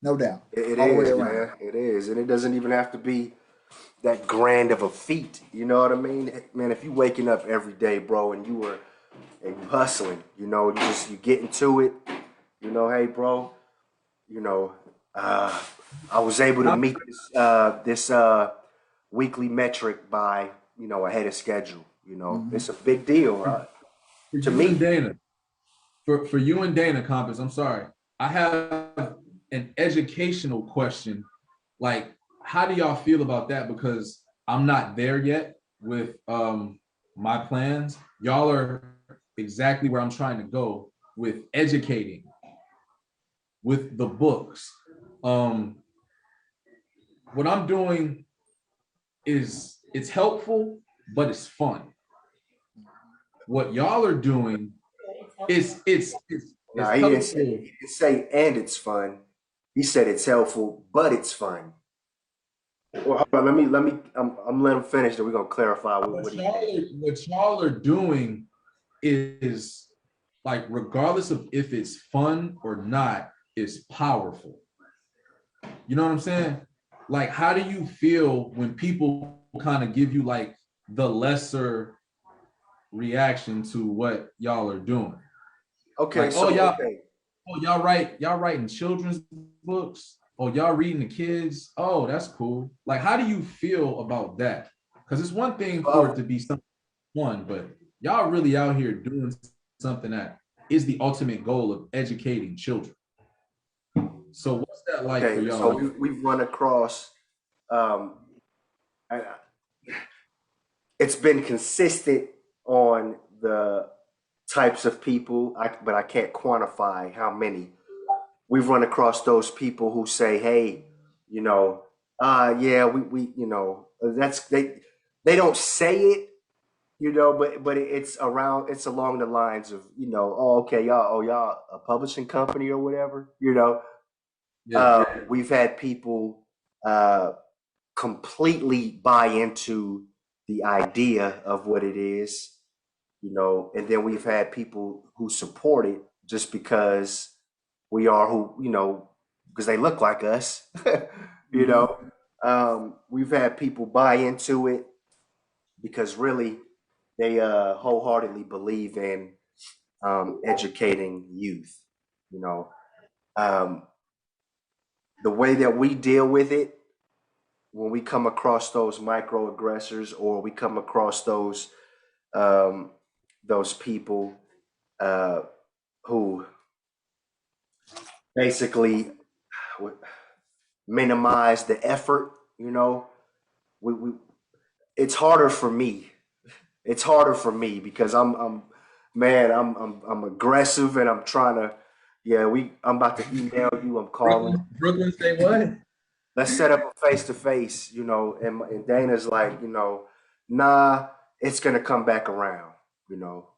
[SPEAKER 1] No doubt.
[SPEAKER 3] It is, man. It is. And it doesn't even have to be that grand of a feat. You know what I mean? Man, if you waking up every day, bro, and you hustling, you know, you get into it, you know, hey bro, you know, I was able to meet this weekly metric by, you know, ahead of schedule. You know, it's a big deal to me.
[SPEAKER 2] Dana, for you and Dana, Compass, I'm sorry. I have an educational question. Like, how do y'all feel about that? Because I'm not there yet with my plans. Y'all are exactly where I'm trying to go with educating, with the books. What I'm doing is it's helpful, but it's fun. What y'all are doing is it's
[SPEAKER 3] nah, he didn't say and it's fun. He said it's helpful, but it's fun. Well, hold on, let me I'm letting him finish, then we're gonna clarify what
[SPEAKER 2] y'all are doing is, like, regardless of if it's fun or not, is powerful. You know what I'm saying? Like, how do you feel when people kind of give you like the lesser reaction to what y'all are doing?
[SPEAKER 3] Okay,
[SPEAKER 2] like,
[SPEAKER 3] so
[SPEAKER 2] y'all writing children's books. Oh, y'all reading the kids. Oh, that's cool. Like, how do you feel about that? Because it's one thing for it to be something fun, but y'all really out here doing something that is the ultimate goal of educating children. So what's that like for y'all?
[SPEAKER 3] So we've run across it's been consistent on the types of people, but I can't quantify how many. We've run across those people who say, "Hey, you know, yeah, we, that's they don't say it, but it's around, it's along the lines of, oh, okay, y'all a publishing company or whatever,
[SPEAKER 2] Yeah.
[SPEAKER 3] We've had people uh, completely buy into the idea of what it is, and then we've had people who support it just because we are who, because they look like us, you know. We've had people buy into it because really they wholeheartedly believe in educating youth, you know. Um, the way that we deal with it when we come across those microaggressors or we come across um, those people uh, who basically minimize the effort, we it's harder for me. It's harder for me because I'm aggressive and I'm trying to, yeah, I'm about to email you, I'm calling.
[SPEAKER 2] Brooklyn say what?
[SPEAKER 3] Let's set up a face to face, and Dana's like, nah, it's gonna come back around, you know.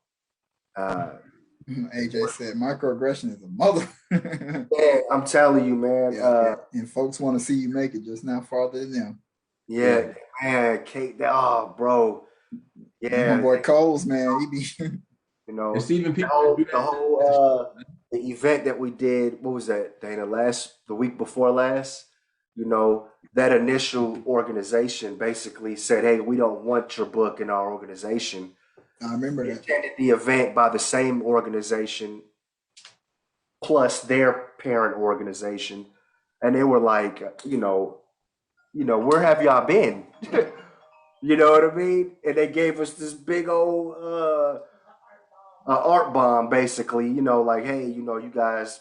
[SPEAKER 1] AJ said microaggression is a mother.
[SPEAKER 3] Yeah, I'm telling you, man.
[SPEAKER 1] Yeah. And folks want to see you make it just not farther than them.
[SPEAKER 3] Yeah, man, Kate. Oh, bro. Yeah,
[SPEAKER 1] my boy Coles, man, he be.
[SPEAKER 2] It's even people
[SPEAKER 3] the event that we did. What was that, Dana? The week before last. That initial organization basically said, "Hey, we don't want your book in our organization."
[SPEAKER 1] I remember
[SPEAKER 3] We
[SPEAKER 1] that.
[SPEAKER 3] attended the event by the same organization plus their parent organization, and they were like, where have y'all been? You know what I mean? And they gave us this big old art bomb, basically. Like, hey, you guys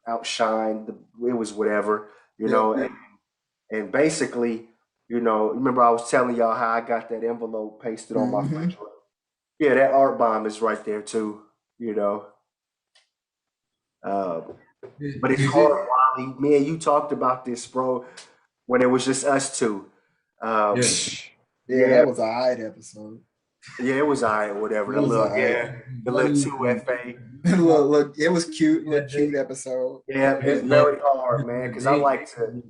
[SPEAKER 3] outshine it was whatever, and basically, remember I was telling y'all how I got that envelope pasted on my refrigerator. Yeah, that art bomb is right there too. But it's hard, Wally. Me and you talked about this, bro, when it was just us two.
[SPEAKER 1] Yeah, that was a hype episode.
[SPEAKER 3] Yeah, it was all right, whatever. The little 2FA.
[SPEAKER 1] Look, it was cute, cute episode.
[SPEAKER 3] Yeah, it's very hard, man, because I like to.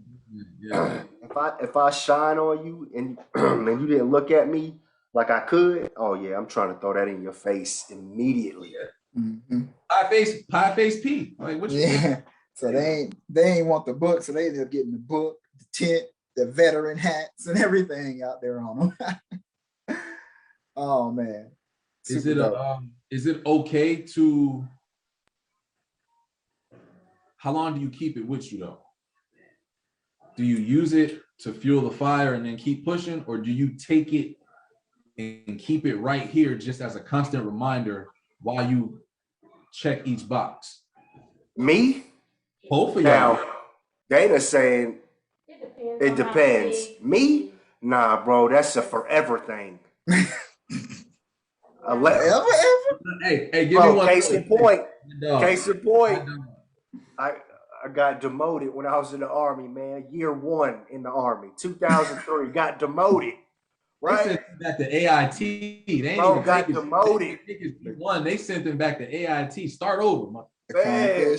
[SPEAKER 3] If I shine on you and and you didn't look at me like I could, oh yeah, I'm trying to throw that in your face immediately.
[SPEAKER 2] Pie face P. Like what?
[SPEAKER 1] So they ain't want the book, so they ended up getting the book, the tent, the veteran hats, and everything out there on them. Oh man.
[SPEAKER 2] Is it okay to? How long do you keep it with you though? Do you use it to fuel the fire and then keep pushing, or do you take it and keep it right here just as a constant reminder while you check each box?
[SPEAKER 3] Me?
[SPEAKER 2] Both of
[SPEAKER 3] Now,
[SPEAKER 2] y'all.
[SPEAKER 3] Dana's saying it depends. Me? Nah, bro, that's a forever thing.
[SPEAKER 1] Ever?
[SPEAKER 2] Hey, give me one.
[SPEAKER 3] Case in point. I got demoted when I was in the Army, man. Year 1 in the Army, 2003. Got demoted. Right?
[SPEAKER 2] They sent back to AIT. They ain't even
[SPEAKER 3] got demoted.
[SPEAKER 2] They sent them back to AIT. Start over, man.
[SPEAKER 3] The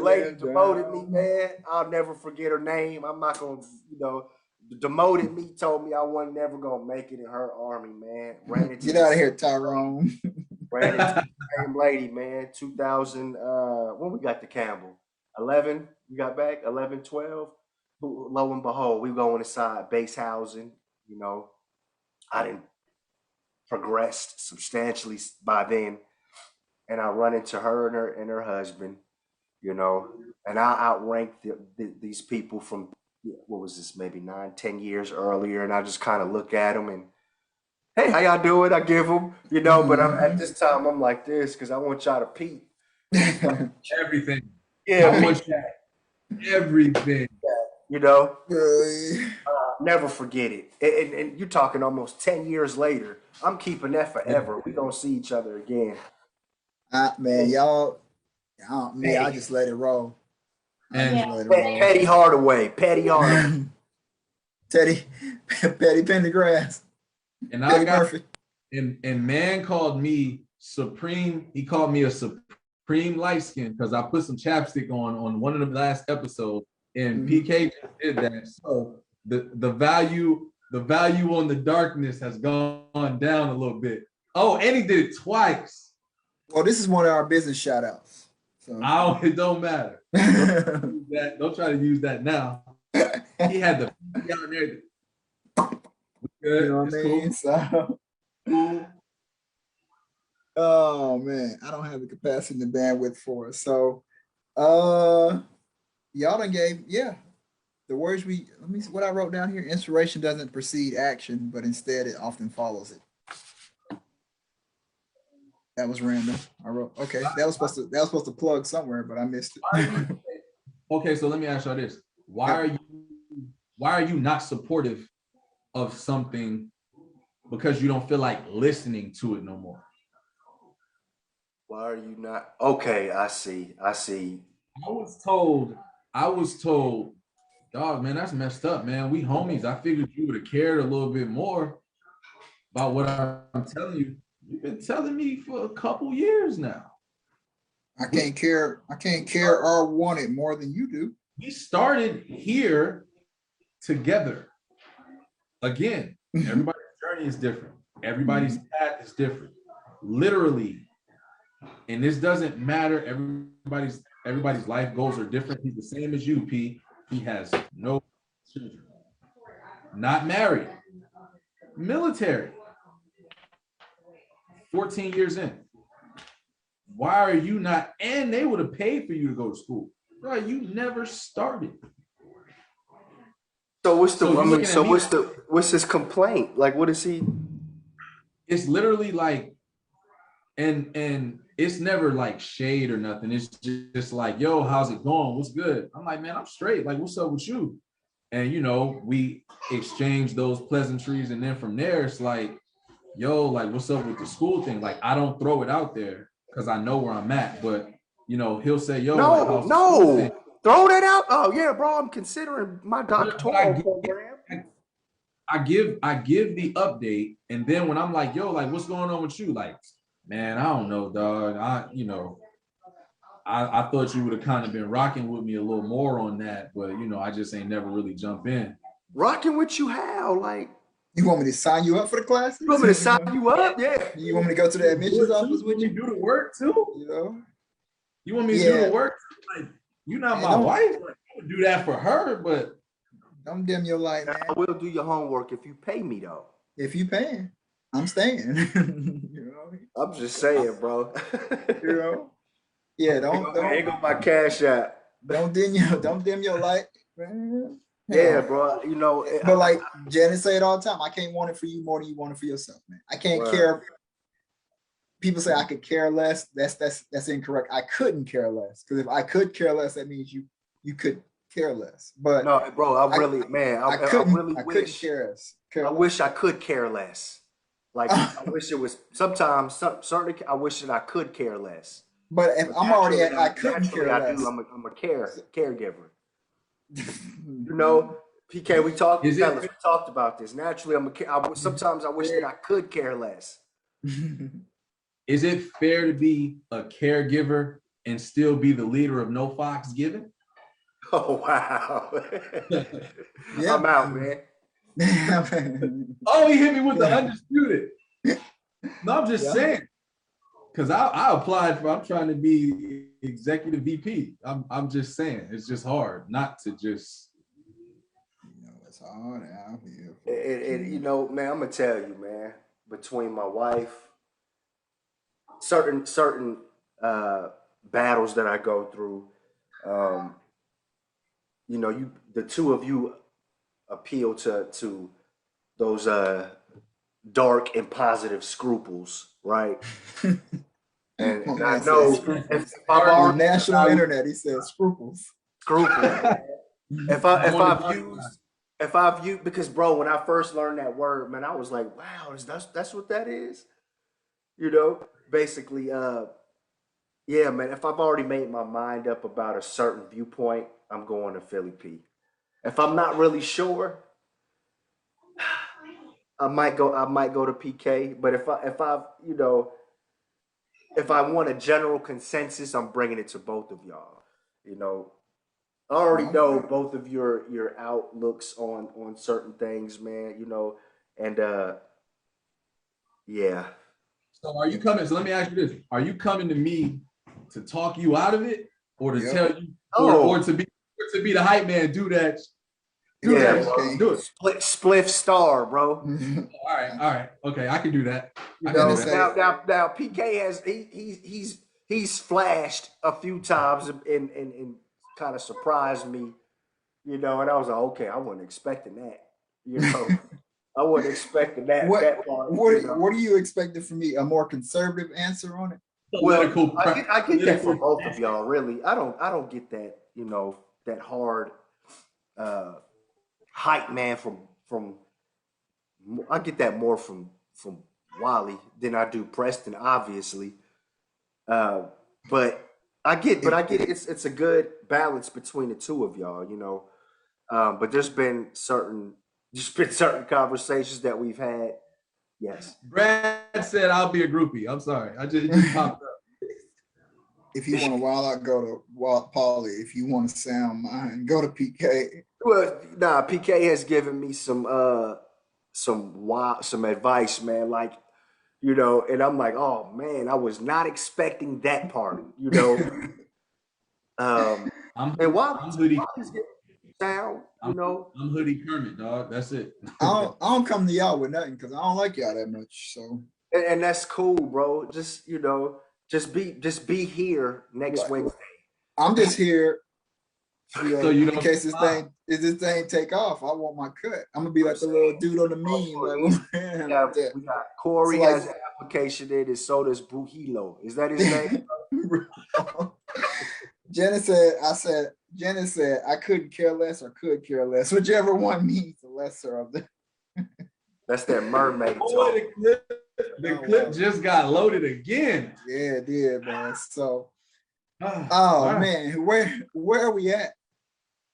[SPEAKER 3] lady demoted me, man. I'll never forget her name. I'm not gonna, demoted me, told me I wasn't never gonna make it in her Army, man.
[SPEAKER 1] Get out of here, Tyrone.
[SPEAKER 3] Ran into the same lady, man. 2000, when we got to Campbell? 11, we got back, 11, 12. Lo and behold, we going inside base housing, I didn't progressed substantially by then. And I run into her and her husband, and I outrank these people from, what was this, maybe 9, 10 years earlier. And I just kind of look at them and, hey, how y'all doing? I give them, but at this time I'm like this because I want y'all to peep.
[SPEAKER 2] Everything.
[SPEAKER 3] Yeah,
[SPEAKER 2] I want everything.
[SPEAKER 3] never forget it. And you're talking almost 10 years later. I'm keeping that forever. We gonna see each other again.
[SPEAKER 1] Man, me, I
[SPEAKER 3] Hey,
[SPEAKER 1] just let it roll. I
[SPEAKER 2] And
[SPEAKER 1] just let it roll.
[SPEAKER 3] Petty Hardaway. Petty Hardaway.
[SPEAKER 1] Teddy, Petty Pendergrass,
[SPEAKER 2] and
[SPEAKER 1] Petty Murphy.
[SPEAKER 2] and man called me supreme. He called me a supreme light skin because I put some chapstick on one of the last episodes, and PK did that. So the value on the darkness has gone down a little bit. Oh, and he did it twice.
[SPEAKER 1] Well, this is one of our business shout outs. So
[SPEAKER 2] It don't matter. Don't try to use that now. He had the down there. Good.
[SPEAKER 1] You know what I mean?
[SPEAKER 2] Cool.
[SPEAKER 1] So, oh man, I don't have the capacity and the bandwidth for it. So, y'all done gave, the words let me see what I wrote down here. Inspiration doesn't precede action, but instead it often follows it. That was random. I wrote, okay, that was supposed to plug somewhere, but I missed it.
[SPEAKER 2] Okay, so let me ask y'all this. Why are you not supportive of something because you don't feel like listening to it no more?
[SPEAKER 3] Why are you not? Okay, I see.
[SPEAKER 2] I was told, dog, man, that's messed up, man. We homies. I figured you would have cared a little bit more about what I'm telling you. You've been telling me for a couple years now.
[SPEAKER 1] I can't care or want it more than you do.
[SPEAKER 2] We started here together. Again, everybody's journey is different. Everybody's path is different. Literally. And this doesn't matter. Everybody's life goals are different. He's the same as you, P. He has no children. Not married. Military. 14 years in. Why are you not? And they would have paid for you to go to school. Right, you never started.
[SPEAKER 3] So what's his complaint? Like, what is he?
[SPEAKER 2] It's literally like, and it's never like shade or nothing. It's just like, yo, how's it going? What's good? I'm like, man, I'm straight. Like, what's up with you? And we exchange those pleasantries, and then from there, it's like, yo, like, what's up with the school thing? Like, I don't throw it out there because I know where I'm at, but he'll say, yo,
[SPEAKER 3] no, throw that out. Oh yeah, bro, I'm considering my doctoral program.
[SPEAKER 2] I give the update, and then when I'm like, yo, like, what's going on with you? Like, man, I don't know, dog. I thought you would have kind of been rocking with me a little more on that, but I just ain't never really jump in.
[SPEAKER 3] Rocking with you how? Like,
[SPEAKER 1] you want me to sign you up for the classes?
[SPEAKER 3] You want me to sign you up? Yeah.
[SPEAKER 1] You want me to go to the admissions office with you?
[SPEAKER 2] Do the work too? You want me to do the work? Like, you're not my wife. Like, I would do that for her, but
[SPEAKER 1] don't dim your light, man.
[SPEAKER 3] I will do your homework if you pay me, though.
[SPEAKER 1] If you paying, I'm staying.
[SPEAKER 3] I'm just saying, bro.
[SPEAKER 1] Yeah, don't.
[SPEAKER 3] Ain't got my cash out.
[SPEAKER 1] Don't dim your light, man.
[SPEAKER 3] Yeah, bro.
[SPEAKER 1] But like Janet say it all the time, I can't want it for you more than you want it for yourself, man. I can't care. People say I could care less. That's incorrect. I couldn't care less, because if I could care less, that means you could care less. But
[SPEAKER 3] no, bro, I really wish I could care less. Like, I wish it was sometimes certainly I wish that I could care less.
[SPEAKER 1] But if I'm already at I couldn't care less.
[SPEAKER 3] I'm a caregiver. PK, we talked about this. Naturally, sometimes I wish that I could care less.
[SPEAKER 2] Is it fair to be a caregiver and still be the leader of No Fox Given?
[SPEAKER 3] Oh, wow. Yeah. I'm out, man.
[SPEAKER 2] Oh, he hit me with the undisputed. No, I'm just saying. Because I applied for, I'm trying to be executive VP. I'm just saying, it's just hard not to just.
[SPEAKER 1] It's hard out here.
[SPEAKER 3] Man, I'm going to tell you, man, between my wife, certain battles that I go through, the two of you appeal to those dark and positive scruples, right? And I know if I'm
[SPEAKER 1] on national internet, he says scruples.
[SPEAKER 3] If I've used if I view, because bro, when I first learned that word, man, I was like, wow, that's what that is? You know, basically, yeah, man, if I've already made my mind up about a certain viewpoint, I'm going to Philly P. If I'm not really sure, I might go to PK. But if I want a general consensus, I'm bringing it to both of y'all. You know, I already know
[SPEAKER 1] Okay.
[SPEAKER 3] both of your outlooks on certain things, man. You know, and yeah.
[SPEAKER 2] So are you coming? So let me ask you this: are you coming to me to talk you out of it, or to
[SPEAKER 1] Yep.
[SPEAKER 2] tell you, or
[SPEAKER 3] Oh,
[SPEAKER 2] to be the hype man? Do
[SPEAKER 3] yeah,
[SPEAKER 2] that,
[SPEAKER 3] bro.
[SPEAKER 1] Okay.
[SPEAKER 2] do it.
[SPEAKER 3] Spliff star, bro.
[SPEAKER 2] All right, okay, I can do that.
[SPEAKER 3] You
[SPEAKER 2] I can do
[SPEAKER 3] know,
[SPEAKER 1] Dennis
[SPEAKER 2] that.
[SPEAKER 1] say,
[SPEAKER 3] now PK has he's flashed a few times and kind of surprised me, you know, and I was like, okay, I wasn't expecting that, you know. I wasn't expecting
[SPEAKER 1] what
[SPEAKER 3] that part, you know.
[SPEAKER 1] what are you expecting from me? A more conservative answer on it?
[SPEAKER 3] Well,
[SPEAKER 2] Political,
[SPEAKER 3] I get that
[SPEAKER 2] political.
[SPEAKER 3] from both of y'all, really. I don't get that, you know, that hard uh hype man from I get that more from Wally than I do Preston, obviously. Uh, but
[SPEAKER 1] If
[SPEAKER 3] I get it. It's a good balance between the two of y'all, you know. But there's been certain conversations that we've had. Yes.
[SPEAKER 2] Brad said I'll be a groupie. I'm sorry, it just popped up.
[SPEAKER 1] if you want to wild out, go to Wild Pauly. If you want to sound mine, go to PK.
[SPEAKER 3] Well, nah, PK has given me some advice, man. Like, you know, and I'm like, oh man, I was not expecting that part, you know. Um,
[SPEAKER 2] I'm
[SPEAKER 3] and while
[SPEAKER 2] I'm hoodie.
[SPEAKER 3] Wally's getting sound, you
[SPEAKER 2] I'm,
[SPEAKER 3] know,
[SPEAKER 2] I'm hoodie Kermit, dog. That's it.
[SPEAKER 1] I don't come to y'all with nothing because I don't like y'all that much. So
[SPEAKER 3] and that's cool, bro. Just you know, just be here next
[SPEAKER 1] like,
[SPEAKER 3] Wednesday.
[SPEAKER 1] I'm just here,
[SPEAKER 2] So you
[SPEAKER 1] in
[SPEAKER 2] don't
[SPEAKER 1] case
[SPEAKER 2] smile.
[SPEAKER 1] this thing take off. I want my cut. I'm gonna be
[SPEAKER 3] I'm
[SPEAKER 1] like the little
[SPEAKER 3] saying,
[SPEAKER 1] dude on the
[SPEAKER 3] oh,
[SPEAKER 1] meme,
[SPEAKER 3] look,
[SPEAKER 1] like like that.
[SPEAKER 3] we got
[SPEAKER 1] So
[SPEAKER 3] Corey
[SPEAKER 1] like,
[SPEAKER 3] has an application in, and so does Brujilo. Is that his name?
[SPEAKER 1] Jenna said, I couldn't care less or could care less, whichever one means the lesser of the.
[SPEAKER 3] That's that mermaid talk.
[SPEAKER 2] Boy, the clip just got loaded again.
[SPEAKER 1] Yeah, it did, man. So,
[SPEAKER 2] All
[SPEAKER 1] oh
[SPEAKER 2] right.
[SPEAKER 1] man, where are we at?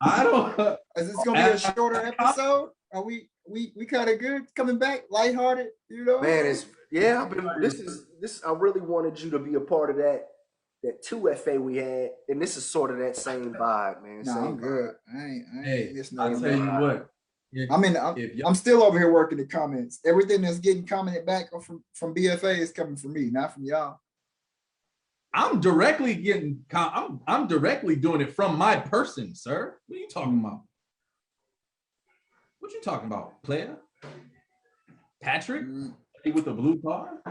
[SPEAKER 2] I don't.
[SPEAKER 1] Is this gonna be a shorter episode? Are we kind of good coming back, lighthearted? You know?
[SPEAKER 3] Man, it's yeah. This. I really wanted you to be a part of that 2FA we had, and this is sort of that same vibe, man.
[SPEAKER 1] Nah,
[SPEAKER 3] Same
[SPEAKER 1] I'm good.
[SPEAKER 3] vibe.
[SPEAKER 1] I ain't
[SPEAKER 2] Hey,
[SPEAKER 1] missing
[SPEAKER 2] I
[SPEAKER 1] out on
[SPEAKER 2] tell you
[SPEAKER 1] nothing.
[SPEAKER 2] what. If if y'all,
[SPEAKER 1] I'm still over here working the comments. Everything that's getting commented back from BFA is coming from me, not from y'all.
[SPEAKER 2] I'm directly getting. I'm directly doing it from my person, sir. What are you talking about? What you talking about, player? Patrick with the blue car?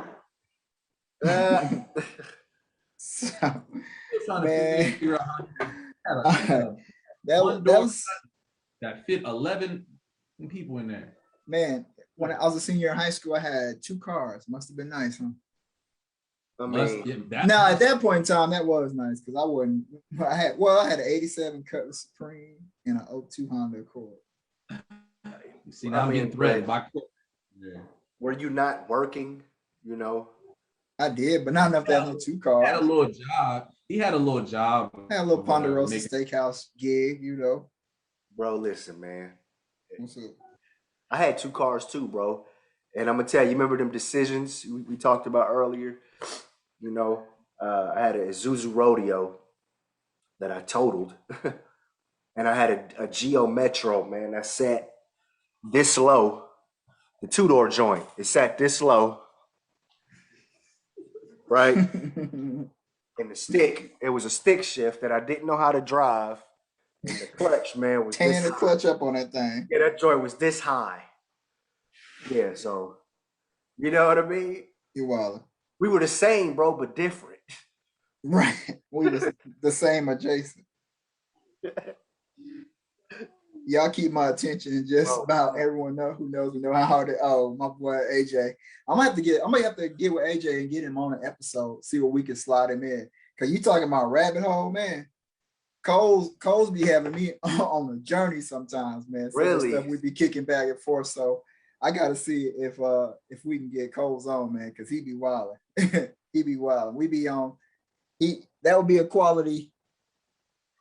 [SPEAKER 3] Uh,
[SPEAKER 1] So,
[SPEAKER 2] Still trying to
[SPEAKER 1] man,
[SPEAKER 2] figure out how
[SPEAKER 1] that
[SPEAKER 2] to one
[SPEAKER 1] that
[SPEAKER 2] door
[SPEAKER 1] was
[SPEAKER 2] that fit 11 people in there.
[SPEAKER 1] man. When I was a senior in high school, I had 2 cars. Must have been nice, huh?
[SPEAKER 3] I
[SPEAKER 2] Must
[SPEAKER 3] mean,
[SPEAKER 2] get that.
[SPEAKER 1] No, at that point in time, that was nice because I wasn't. I had an '87 Cutlass Supreme and an '02 Honda Accord.
[SPEAKER 2] See, now I'm getting threatened by. Yeah.
[SPEAKER 3] were you not working? You know,
[SPEAKER 1] I did, but not enough to have no 2
[SPEAKER 2] Had a
[SPEAKER 1] cars.
[SPEAKER 2] little job. He had a little job.
[SPEAKER 1] I had a little
[SPEAKER 2] Or whatever,
[SPEAKER 1] Ponderosa
[SPEAKER 2] making
[SPEAKER 1] Steakhouse gig, you know.
[SPEAKER 3] bro. Listen, man.
[SPEAKER 1] What's up?
[SPEAKER 3] I had 2 cars too, bro. And I'm gonna tell you, remember them decisions we talked about earlier? You know, I had a Isuzu Rodeo that I totaled, and I had a Geo Metro, man, that sat this low. The 2-door joint, it sat this low, right? And the stick, it was a stick shift that I didn't know how to drive. And the clutch, man, was this
[SPEAKER 1] Tearing the
[SPEAKER 3] high.
[SPEAKER 1] clutch up on that thing.
[SPEAKER 3] Yeah, that joint was this high. Yeah, so you know what I mean?
[SPEAKER 1] You wilder.
[SPEAKER 3] We were the same, bro, but different.
[SPEAKER 1] Right. We was the same adjacent. Y'all keep my attention and just
[SPEAKER 3] Bro,
[SPEAKER 1] about everyone who knows me know how hard it. Oh, my boy AJ. I might have to get with AJ and get him on an episode, see what we can slide him in. Cause you talking about rabbit hole, man. Cole's be having me on a journey sometimes, man. Some of the
[SPEAKER 3] Really?
[SPEAKER 1] stuff we be kicking back and forth. So I gotta see if we can get Cole's on, man, because he be wilding. He be wilding. We be on. That would be a quality.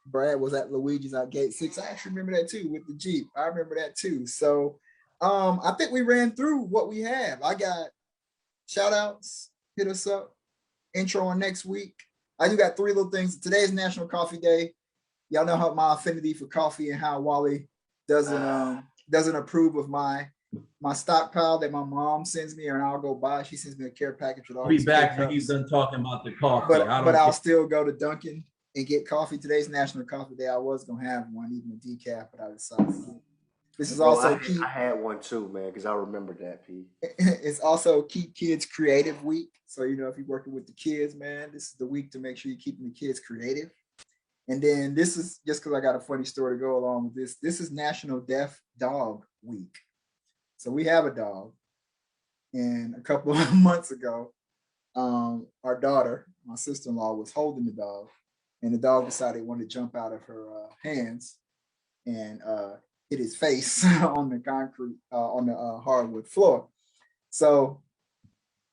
[SPEAKER 1] Brad was at Luigi's out gate 6. I actually remember that too with the Jeep. I remember that too. So I think we ran through what we have. I got shout outs, hit us up, intro on next week. I do got 3 little things. Today is National Coffee Day. Y'all know how my affinity for coffee and how Wally doesn't approve of my stockpile that my mom sends me, and I'll go buy. She sends me a care package with all.
[SPEAKER 4] I'll be back when he's done talking about the coffee.
[SPEAKER 1] But I'll still go to Dunkin' and get coffee. Today's National Coffee Day. I was gonna have one, even a decaf, but I decided. This is also
[SPEAKER 3] I had one too, man, because I remember that, P.
[SPEAKER 1] It's also Keep Kids Creative Week. So, if you're working with the kids, man, this is the week to make sure you're keeping the kids creative. And then this is just because I got a funny story to go along with this. This is National Deaf Dog Week. So we have a dog. And a couple of months ago, our daughter, my sister-in-law, was holding the dog. And the dog decided it wanted to jump out of her hands and hit his face on the concrete, on the hardwood floor. So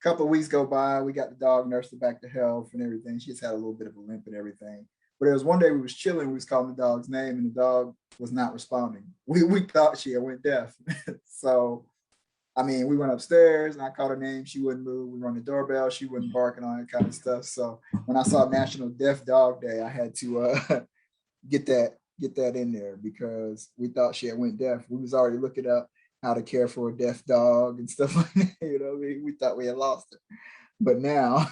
[SPEAKER 1] a couple of weeks go by, we got the dog nursed back to health and everything. She just had a little bit of a limp and everything. But there was one day we was chilling, we was calling the dog's name, and the dog was not responding. We thought she had went deaf. So, we went upstairs and I called her name. She wouldn't move. We rang the doorbell. She wouldn't bark and all that kind of stuff. So when I saw National Deaf Dog Day, I had to get that in there because we thought she had went deaf. We was already looking up how to care for a deaf dog and stuff like that. We thought we had lost her. But now,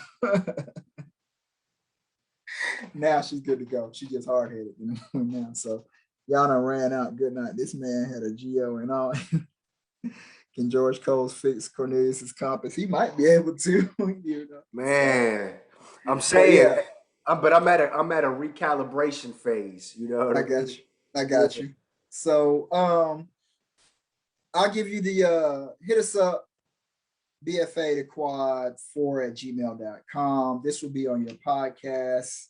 [SPEAKER 1] now she's good to go. She just hard-headed, now. So y'all done ran out. Good night. This man had a Geo and all. Can George Coles fix Cornelius's compass? He might be able to.
[SPEAKER 3] Man, I'm saying, but I'm at a recalibration phase.
[SPEAKER 1] I got you. So I'll give you the hit us up, BFA the quad 4@gmail.com. This will be on your podcast.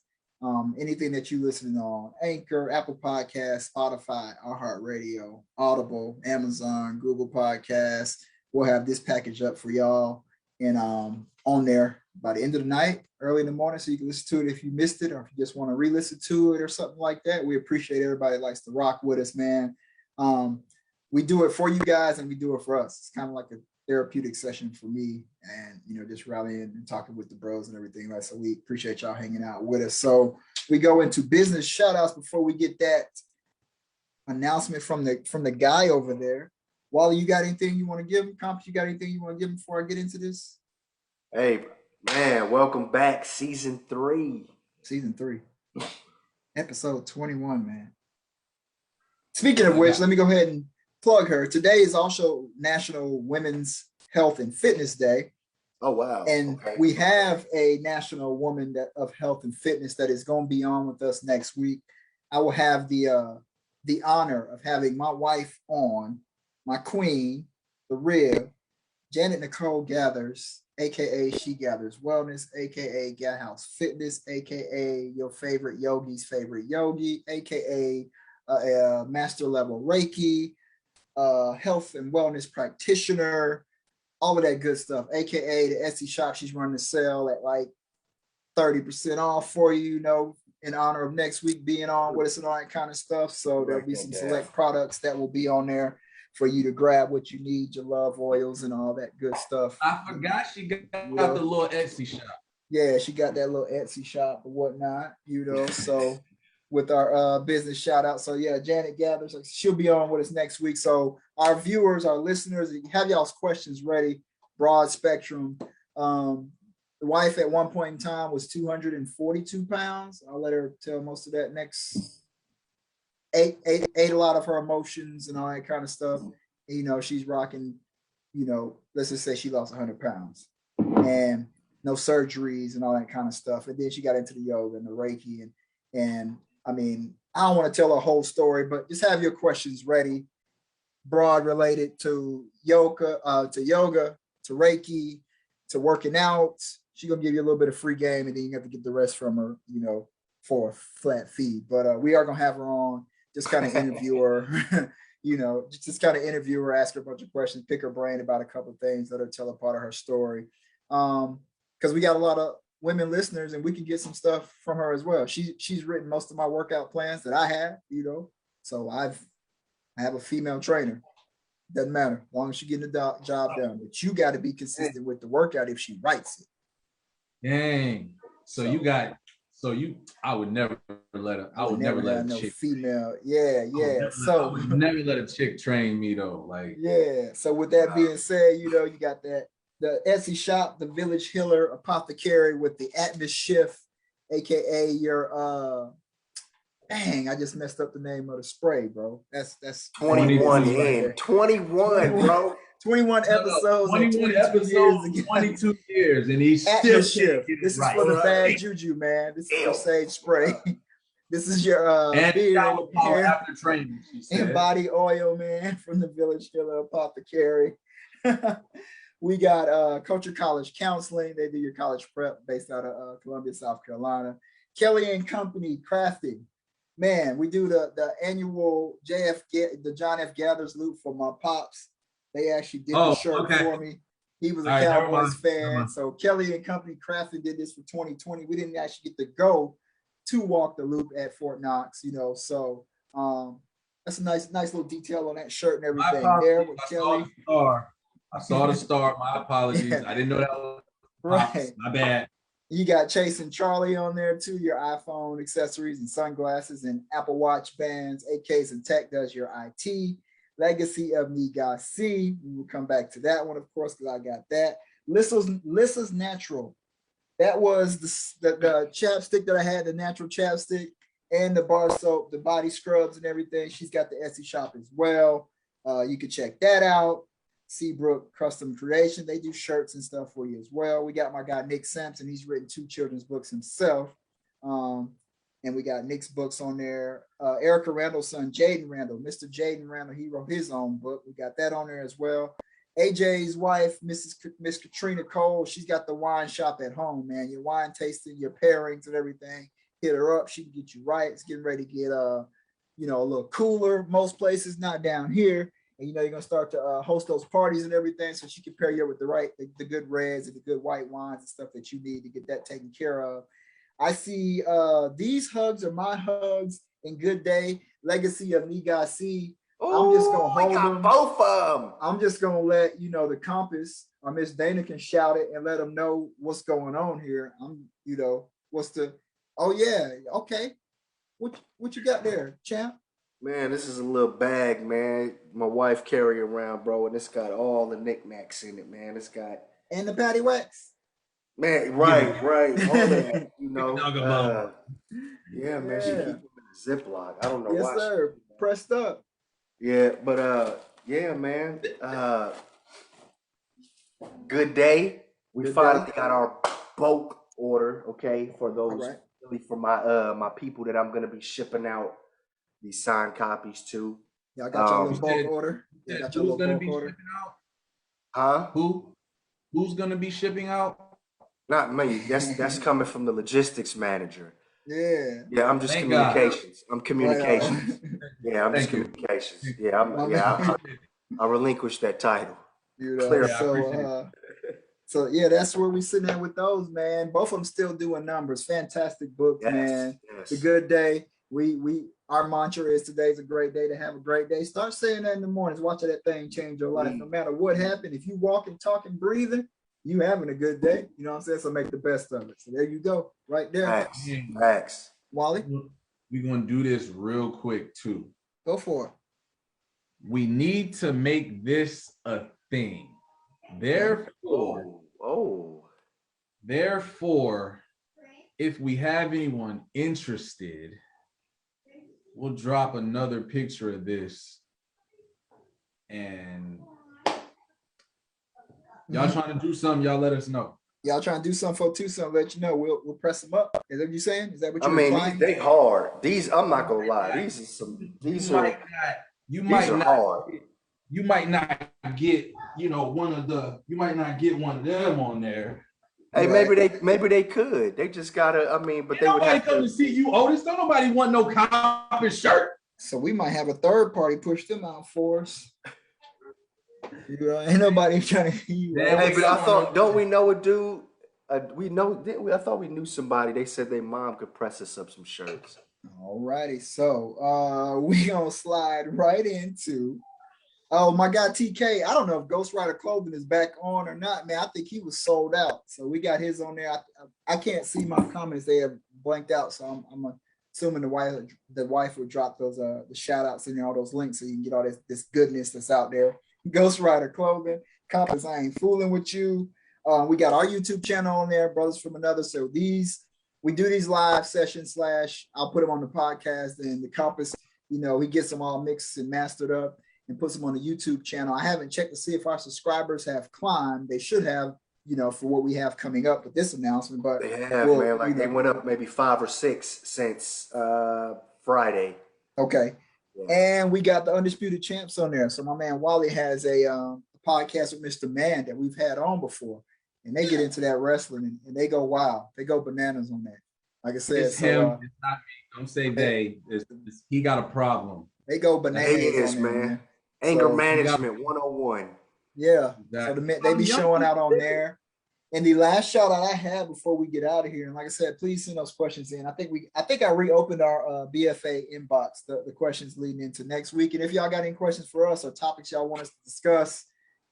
[SPEAKER 1] Anything that you listening on Anchor, Apple Podcasts, Spotify, iHeartRadio, Audible, Amazon, Google Podcasts. We'll have this package up for y'all and on there by the end of the night, early in the morning, so you can listen to it if you missed it or if you just want to re-listen to it or something like that. We appreciate everybody that likes to rock with us, man. We do it for you guys and we do it for us. It's kind of like a therapeutic session for me and just rallying and talking with the bros and everything, right? So we appreciate y'all hanging out with us. So we go into business shout outs before we get that announcement from the guy over there. Wally, you got anything you want to give him? Comp, you got anything you want to give him before I get into this?
[SPEAKER 3] Hey man, welcome back, season 3
[SPEAKER 1] episode 21, man. Speaking of which, let me go ahead and plug her. Today is also National Women's Health and Fitness Day.
[SPEAKER 3] Oh, wow.
[SPEAKER 1] And we have a national woman of health and fitness that is going to be on with us next week. I will have the honor of having my wife on, my queen, the rib, Janet Nicole Gathers, aka She Gathers Wellness, aka Gat House Fitness, aka your favorite yogi's favorite yogi, aka master level Reiki, health and wellness practitioner, all of that good stuff, aka the Etsy shop. She's running a sale at like 30% off for you, in honor of next week being on with us and all that kind of stuff. So there'll be some select products that will be on there for you to grab what you need, your love oils and all that good stuff.
[SPEAKER 4] I forgot she got the little Etsy shop.
[SPEAKER 1] Yeah, she got that little Etsy shop or whatnot, so with our business shout out. So yeah, Janet Gathers, she'll be on with us next week. So our viewers, our listeners, have y'all's questions ready, broad spectrum. The wife at one point in time was 242 pounds. I'll let her tell most of that next. Ate a lot of her emotions and all that kind of stuff. She's rocking, let's just say she lost 100 pounds and no surgeries and all that kind of stuff. And then she got into the yoga and the Reiki and I don't want to tell a whole story, but just have your questions ready, broad related to yoga, to Reiki, to working out. She's gonna give you a little bit of free game, and then you have to get the rest from her, for a flat fee. But we are gonna have her on, just kind of interview her, just kind of interview her, ask her a bunch of questions, pick her brain about a couple of things, let her tell a part of her story. Because we got a lot of women listeners, and we can get some stuff from her as well. She's written most of my workout plans that I have, So I have a female trainer. Doesn't matter, as long as she getting the job done. But you got to be consistent with the workout if she writes it.
[SPEAKER 2] Dang. I would never let her. I would never let a chick.
[SPEAKER 1] Female. Yeah. I would
[SPEAKER 2] never let a chick train me though. Like,
[SPEAKER 1] yeah. So with that being said, you got the Etsy shop, the Village Healer Apothecary with the Atmos Shift, aka your dang, I just messed up the name of the spray, bro. That's
[SPEAKER 3] 21 in. 21, bro.
[SPEAKER 1] 21 episodes.
[SPEAKER 2] 21 episodes, 22 years, and he's still
[SPEAKER 1] shift. This is for the bad juju, man. This is for sage spray. This is your beard, hair,
[SPEAKER 2] after training,
[SPEAKER 1] and body oil, man, from the Village Healer Apothecary. We got Culture College Counseling. They do your college prep based out of Columbia, South Carolina. Kelly and Company Crafting. Man, we do the annual the John F. Gathers loop for my pops. They actually did the shirt for me. He was a Cowboys fan. So Kelly and Company Crafting did this for 2020. We didn't actually get to go to walk the loop at Fort Knox, So that's a nice little detail on that shirt and everything. There with Kelly.
[SPEAKER 2] I saw the star. My apologies. Yeah. I didn't know that was
[SPEAKER 1] right.
[SPEAKER 2] My bad.
[SPEAKER 1] You got Chase and Charlie on there too, your iPhone accessories and sunglasses and Apple Watch bands. AKs and Tech does your IT. Legacy of Nigasi. We will come back to that one, of course, because I got that. Lissa's Natural. That was the chapstick that I had, the natural chapstick, and the bar soap, the body scrubs and everything. She's got the Etsy shop as well. You can check that out. Seabrook Custom Creation. They do shirts and stuff for you as well. We got my guy Nick Sampson. He's written 2 children's books himself. And we got Nick's books on there. Erica Randall's son, Jaden Randall, Mr. Jaden Randall, he wrote his own book. We got that on there as well. AJ's wife, Miss Katrina Cole, she's got the wine shop at home, man. Your wine tasting, your pairings and everything. Hit her up. She can get you right. It's getting ready to get a little cooler. Most places, not down here. And you're gonna start to host those parties and everything, so she can pair you with the good reds and the good white wines and stuff that you need to get that taken care of. I see these hugs are my hugs in Good Day, Legacy of Nigasi. I'm just gonna hold them.
[SPEAKER 3] Both of them.
[SPEAKER 1] I'm just gonna let the compass or Miss Dana can shout it and let them know what's going on here. Okay. What you got there, champ?
[SPEAKER 3] Man, this is a little bag, man. My wife carry around, bro, and it's got all the knickknacks in it, man. It's got
[SPEAKER 1] and the patty wax.
[SPEAKER 3] Man, right. All that, yeah, man. She keep them in a Ziploc. I don't know why.
[SPEAKER 1] Yes, sir. Pressed up.
[SPEAKER 3] Yeah, but yeah, man. Good Day. We finally got our bulk order, okay, for those really for my people that I'm gonna be shipping out these signed copies to.
[SPEAKER 1] Y'all got your little bulk order.
[SPEAKER 2] Who's gonna be shipping out?
[SPEAKER 3] Huh?
[SPEAKER 2] Who's gonna be shipping out?
[SPEAKER 3] Not me. That's coming from the logistics manager.
[SPEAKER 1] Yeah.
[SPEAKER 3] Yeah, I'm just communications. I'm communications. Yeah, I'm just communications. Yeah, I relinquished that title.
[SPEAKER 1] Clear. So yeah, that's where we sitting at with those, man. Both of them still doing numbers. Fantastic books, man. Yes. It's a good day. Our mantra is today's a great day to have a great day. Start saying that in the mornings. Watch that thing change your life. No matter what happened, if you walking, talking, breathing, you having a good day. You know what I'm saying? So make the best of it. So there you go, right there.
[SPEAKER 3] Facts.
[SPEAKER 1] Wally?
[SPEAKER 2] We're going to do this real quick too.
[SPEAKER 1] Go for it.
[SPEAKER 2] We need to make this a thing. Therefore, if we have anyone interested, we'll drop another picture of this, and y'all trying to do something, y'all let us know.
[SPEAKER 1] Y'all trying to do something for Tucson, let you know. We'll press them up. Is that what you're saying? Is that what you're
[SPEAKER 3] implying? They hard. These, I'm not gonna lie. These are hard.
[SPEAKER 2] You might not get, one of them on there.
[SPEAKER 3] Hey,
[SPEAKER 1] Right.
[SPEAKER 3] maybe they could. They just gotta. I mean, but they would
[SPEAKER 2] Nobody
[SPEAKER 3] have
[SPEAKER 2] come to
[SPEAKER 3] to.
[SPEAKER 2] see you, Otis. Don't nobody want no compass shirt.
[SPEAKER 1] So we might have a third party push them out for us. Ain't nobody trying to hear you.
[SPEAKER 2] Yeah,
[SPEAKER 3] Hey,
[SPEAKER 2] we
[SPEAKER 3] but I
[SPEAKER 2] don't
[SPEAKER 3] thought,
[SPEAKER 2] know.
[SPEAKER 3] don't we know a dude? We know, didn't we? I thought we knew somebody. They said their mom could press us up some shirts.
[SPEAKER 1] All righty. So we gonna slide right into my guy TK. I don't know if Ghost Rider Clothing is back on or not, man. I think he was sold out. So we got his on there. I can't see my comments, they have blanked out. So I'm assuming the wife would drop those the shout outs in there, all those links, so you can get all this goodness that's out there. Ghost Rider Clothing, Compass, I ain't fooling with you. We got our YouTube channel on there, Brothers from Another. So we do these live sessions / I'll put them on the podcast, and the Compass, he gets them all mixed and mastered up and puts them on the YouTube channel. I haven't checked to see if our subscribers have climbed. They should have, for what we have coming up with this announcement. But
[SPEAKER 3] They have, man. Like they went up maybe 5 or 6 since Friday.
[SPEAKER 1] Okay.
[SPEAKER 3] Yeah.
[SPEAKER 1] And we got the Undisputed Champs on there. So my man Wally has a podcast with Mr. Man that we've had on before. And they get into that wrestling and they go wild. They go bananas on that. Like I said,
[SPEAKER 2] It's him. It's not me. Don't say they. He got a problem.
[SPEAKER 1] They go bananas.
[SPEAKER 3] It is,
[SPEAKER 1] on there,
[SPEAKER 3] man. Anger management 101.
[SPEAKER 1] Yeah.
[SPEAKER 2] Exactly.
[SPEAKER 1] So they be showing out on there. And the last shout out I had before we get out of here, and like I said, please send those questions in. I think I reopened our BFA inbox, the questions leading into next week. And if y'all got any questions for us or topics y'all want us to discuss,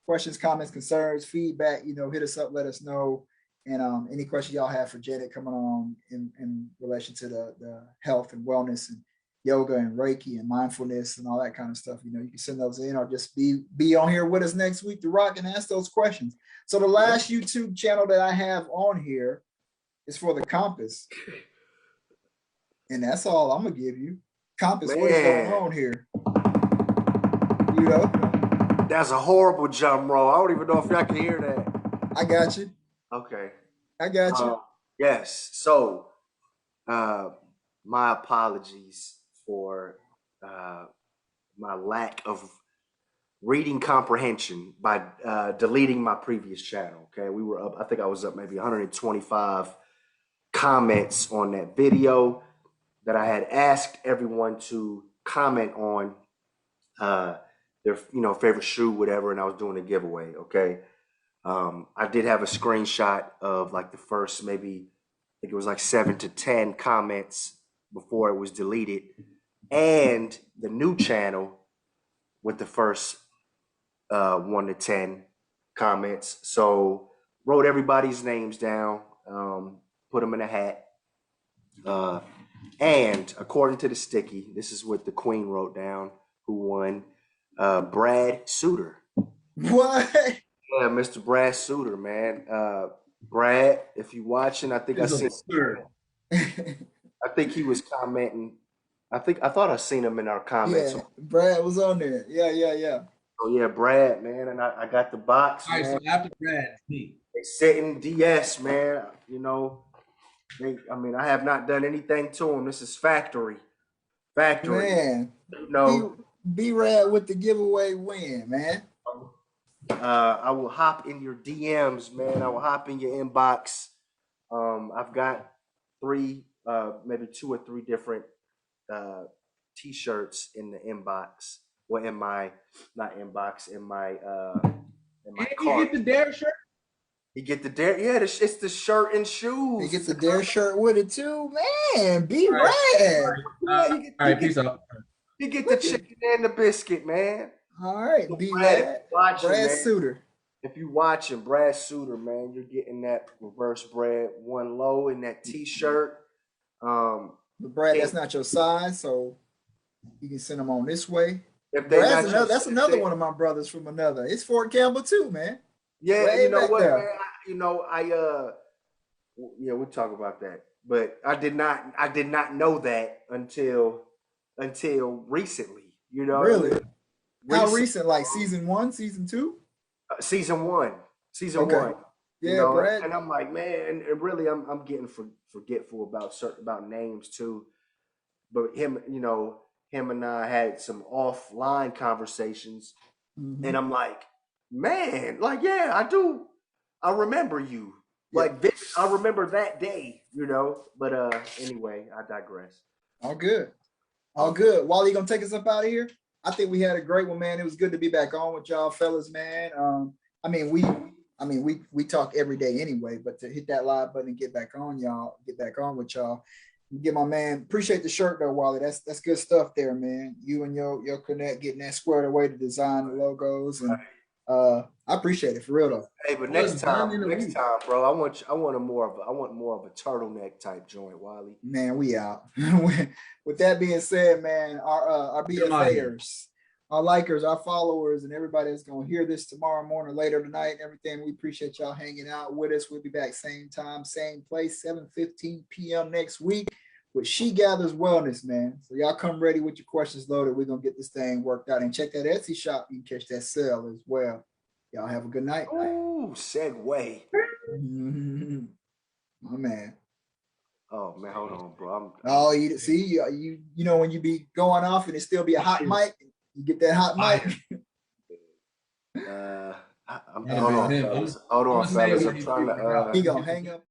[SPEAKER 1] questions, comments, concerns, feedback, hit us up, let us know. And any questions y'all have for Janet coming on in relation to the health and wellness and yoga and Reiki and mindfulness and all that kind of stuff, you can send those in or just be on here with us next week to rock and ask those questions. So the last YouTube channel that I have on here is for the Compass. And that's all I'm going to give you. Compass, man. What is going on here?
[SPEAKER 3] That's a horrible jump roll. I don't even know if y'all can hear that.
[SPEAKER 1] I got you.
[SPEAKER 3] Okay.
[SPEAKER 1] I got you.
[SPEAKER 3] Yes. So, my apologies for my lack of reading comprehension by deleting my previous channel. Okay, we were up. I think I was up maybe 125 comments on that video that I had asked everyone to comment on their favorite shoe, whatever, and I was doing a giveaway. Okay. I did have a screenshot of like the first maybe, I think it was like 7 to 10 comments before it was deleted, and the new channel with the first 1 to 10 comments. So wrote everybody's names down, put them in a hat. And according to the sticky, this is what the queen wrote down, who won, Brad Suter.
[SPEAKER 1] What?
[SPEAKER 3] Yeah, Mr. Brad Suter, man. Brad, if you watching, I think I seen. I think he was commenting. I thought I seen him in our comments.
[SPEAKER 1] Yeah, Brad was on there. Yeah.
[SPEAKER 3] Oh yeah, Brad, man, and I got the box.
[SPEAKER 4] All right,
[SPEAKER 3] man.
[SPEAKER 4] so after Brad, me.
[SPEAKER 3] They sitting DS, man. I have not done anything to him. This is factory.
[SPEAKER 1] Man, B-Rad with the giveaway win, man.
[SPEAKER 3] I will hop in your DMs, man. I will hop in your inbox. I've got 3, maybe 2 or 3 different T-shirts in the inbox. Well, in my not inbox, in my cart.
[SPEAKER 4] You get the Dare shirt?
[SPEAKER 3] You get the Dare, yeah. It's the shirt and shoes.
[SPEAKER 1] You get the Dare shirt with it too, man. B-Rad.
[SPEAKER 2] All right, peace out.
[SPEAKER 3] You get the chicken and the biscuit, man.
[SPEAKER 1] All right, B-Rad. Brad Suter.
[SPEAKER 3] If you watching Brad Suter, man, you're getting that reverse bread one low in that T-shirt.
[SPEAKER 1] But Brad, that's not your size, so you can send them on this way.
[SPEAKER 3] That's
[SPEAKER 1] another one of my brothers from another. It's Fort Campbell too, man.
[SPEAKER 3] Yeah,
[SPEAKER 1] way
[SPEAKER 3] you know what,
[SPEAKER 1] there.
[SPEAKER 3] man? We'll talk about that. But I did not know that until recently.
[SPEAKER 1] Really? How recent? Like season 1, season 2?
[SPEAKER 3] Season 1. Season
[SPEAKER 1] Okay.
[SPEAKER 3] 1.
[SPEAKER 1] Yeah, Brad.
[SPEAKER 3] And I'm like, man, and really I'm getting forgetful about names too. But him and I had some offline conversations, and I'm like, man, like, yeah, I do. I remember you. Like this, I remember that day, you know. But anyway, I digress.
[SPEAKER 1] All good. All good. Wally, you gonna take us up out of here? I think we had a great one, man. It was good to be back on with y'all fellas, man. We talk every day anyway, but to hit that live button and get back on with y'all. Get my man. Appreciate the shirt though, Wally. That's good stuff there, man. You and your connect getting that squared away to design the logos, and I appreciate it for real though.
[SPEAKER 3] Hey, but next time, bro, I want more of a turtleneck type joint, Wally.
[SPEAKER 1] Man, we out. With that being said, man, our BFAers, our likers, our followers, and everybody that's gonna hear this tomorrow morning, later tonight, and everything. We appreciate y'all hanging out with us. We'll be back same time, same place, 7:15 p.m. next week with She Gathers Wellness, man. So y'all come ready with your questions loaded. We're gonna get this thing worked out, and check that Etsy shop. You can catch that sale as well. Y'all have a good night.
[SPEAKER 3] Ooh, segue.
[SPEAKER 1] My man.
[SPEAKER 3] Oh man, hold on, bro.
[SPEAKER 1] You see, you know when you be going off and it still be a hot mic, you get that hot mic.
[SPEAKER 3] Hold on, fellas. I'm trying to.
[SPEAKER 1] He gonna hang up.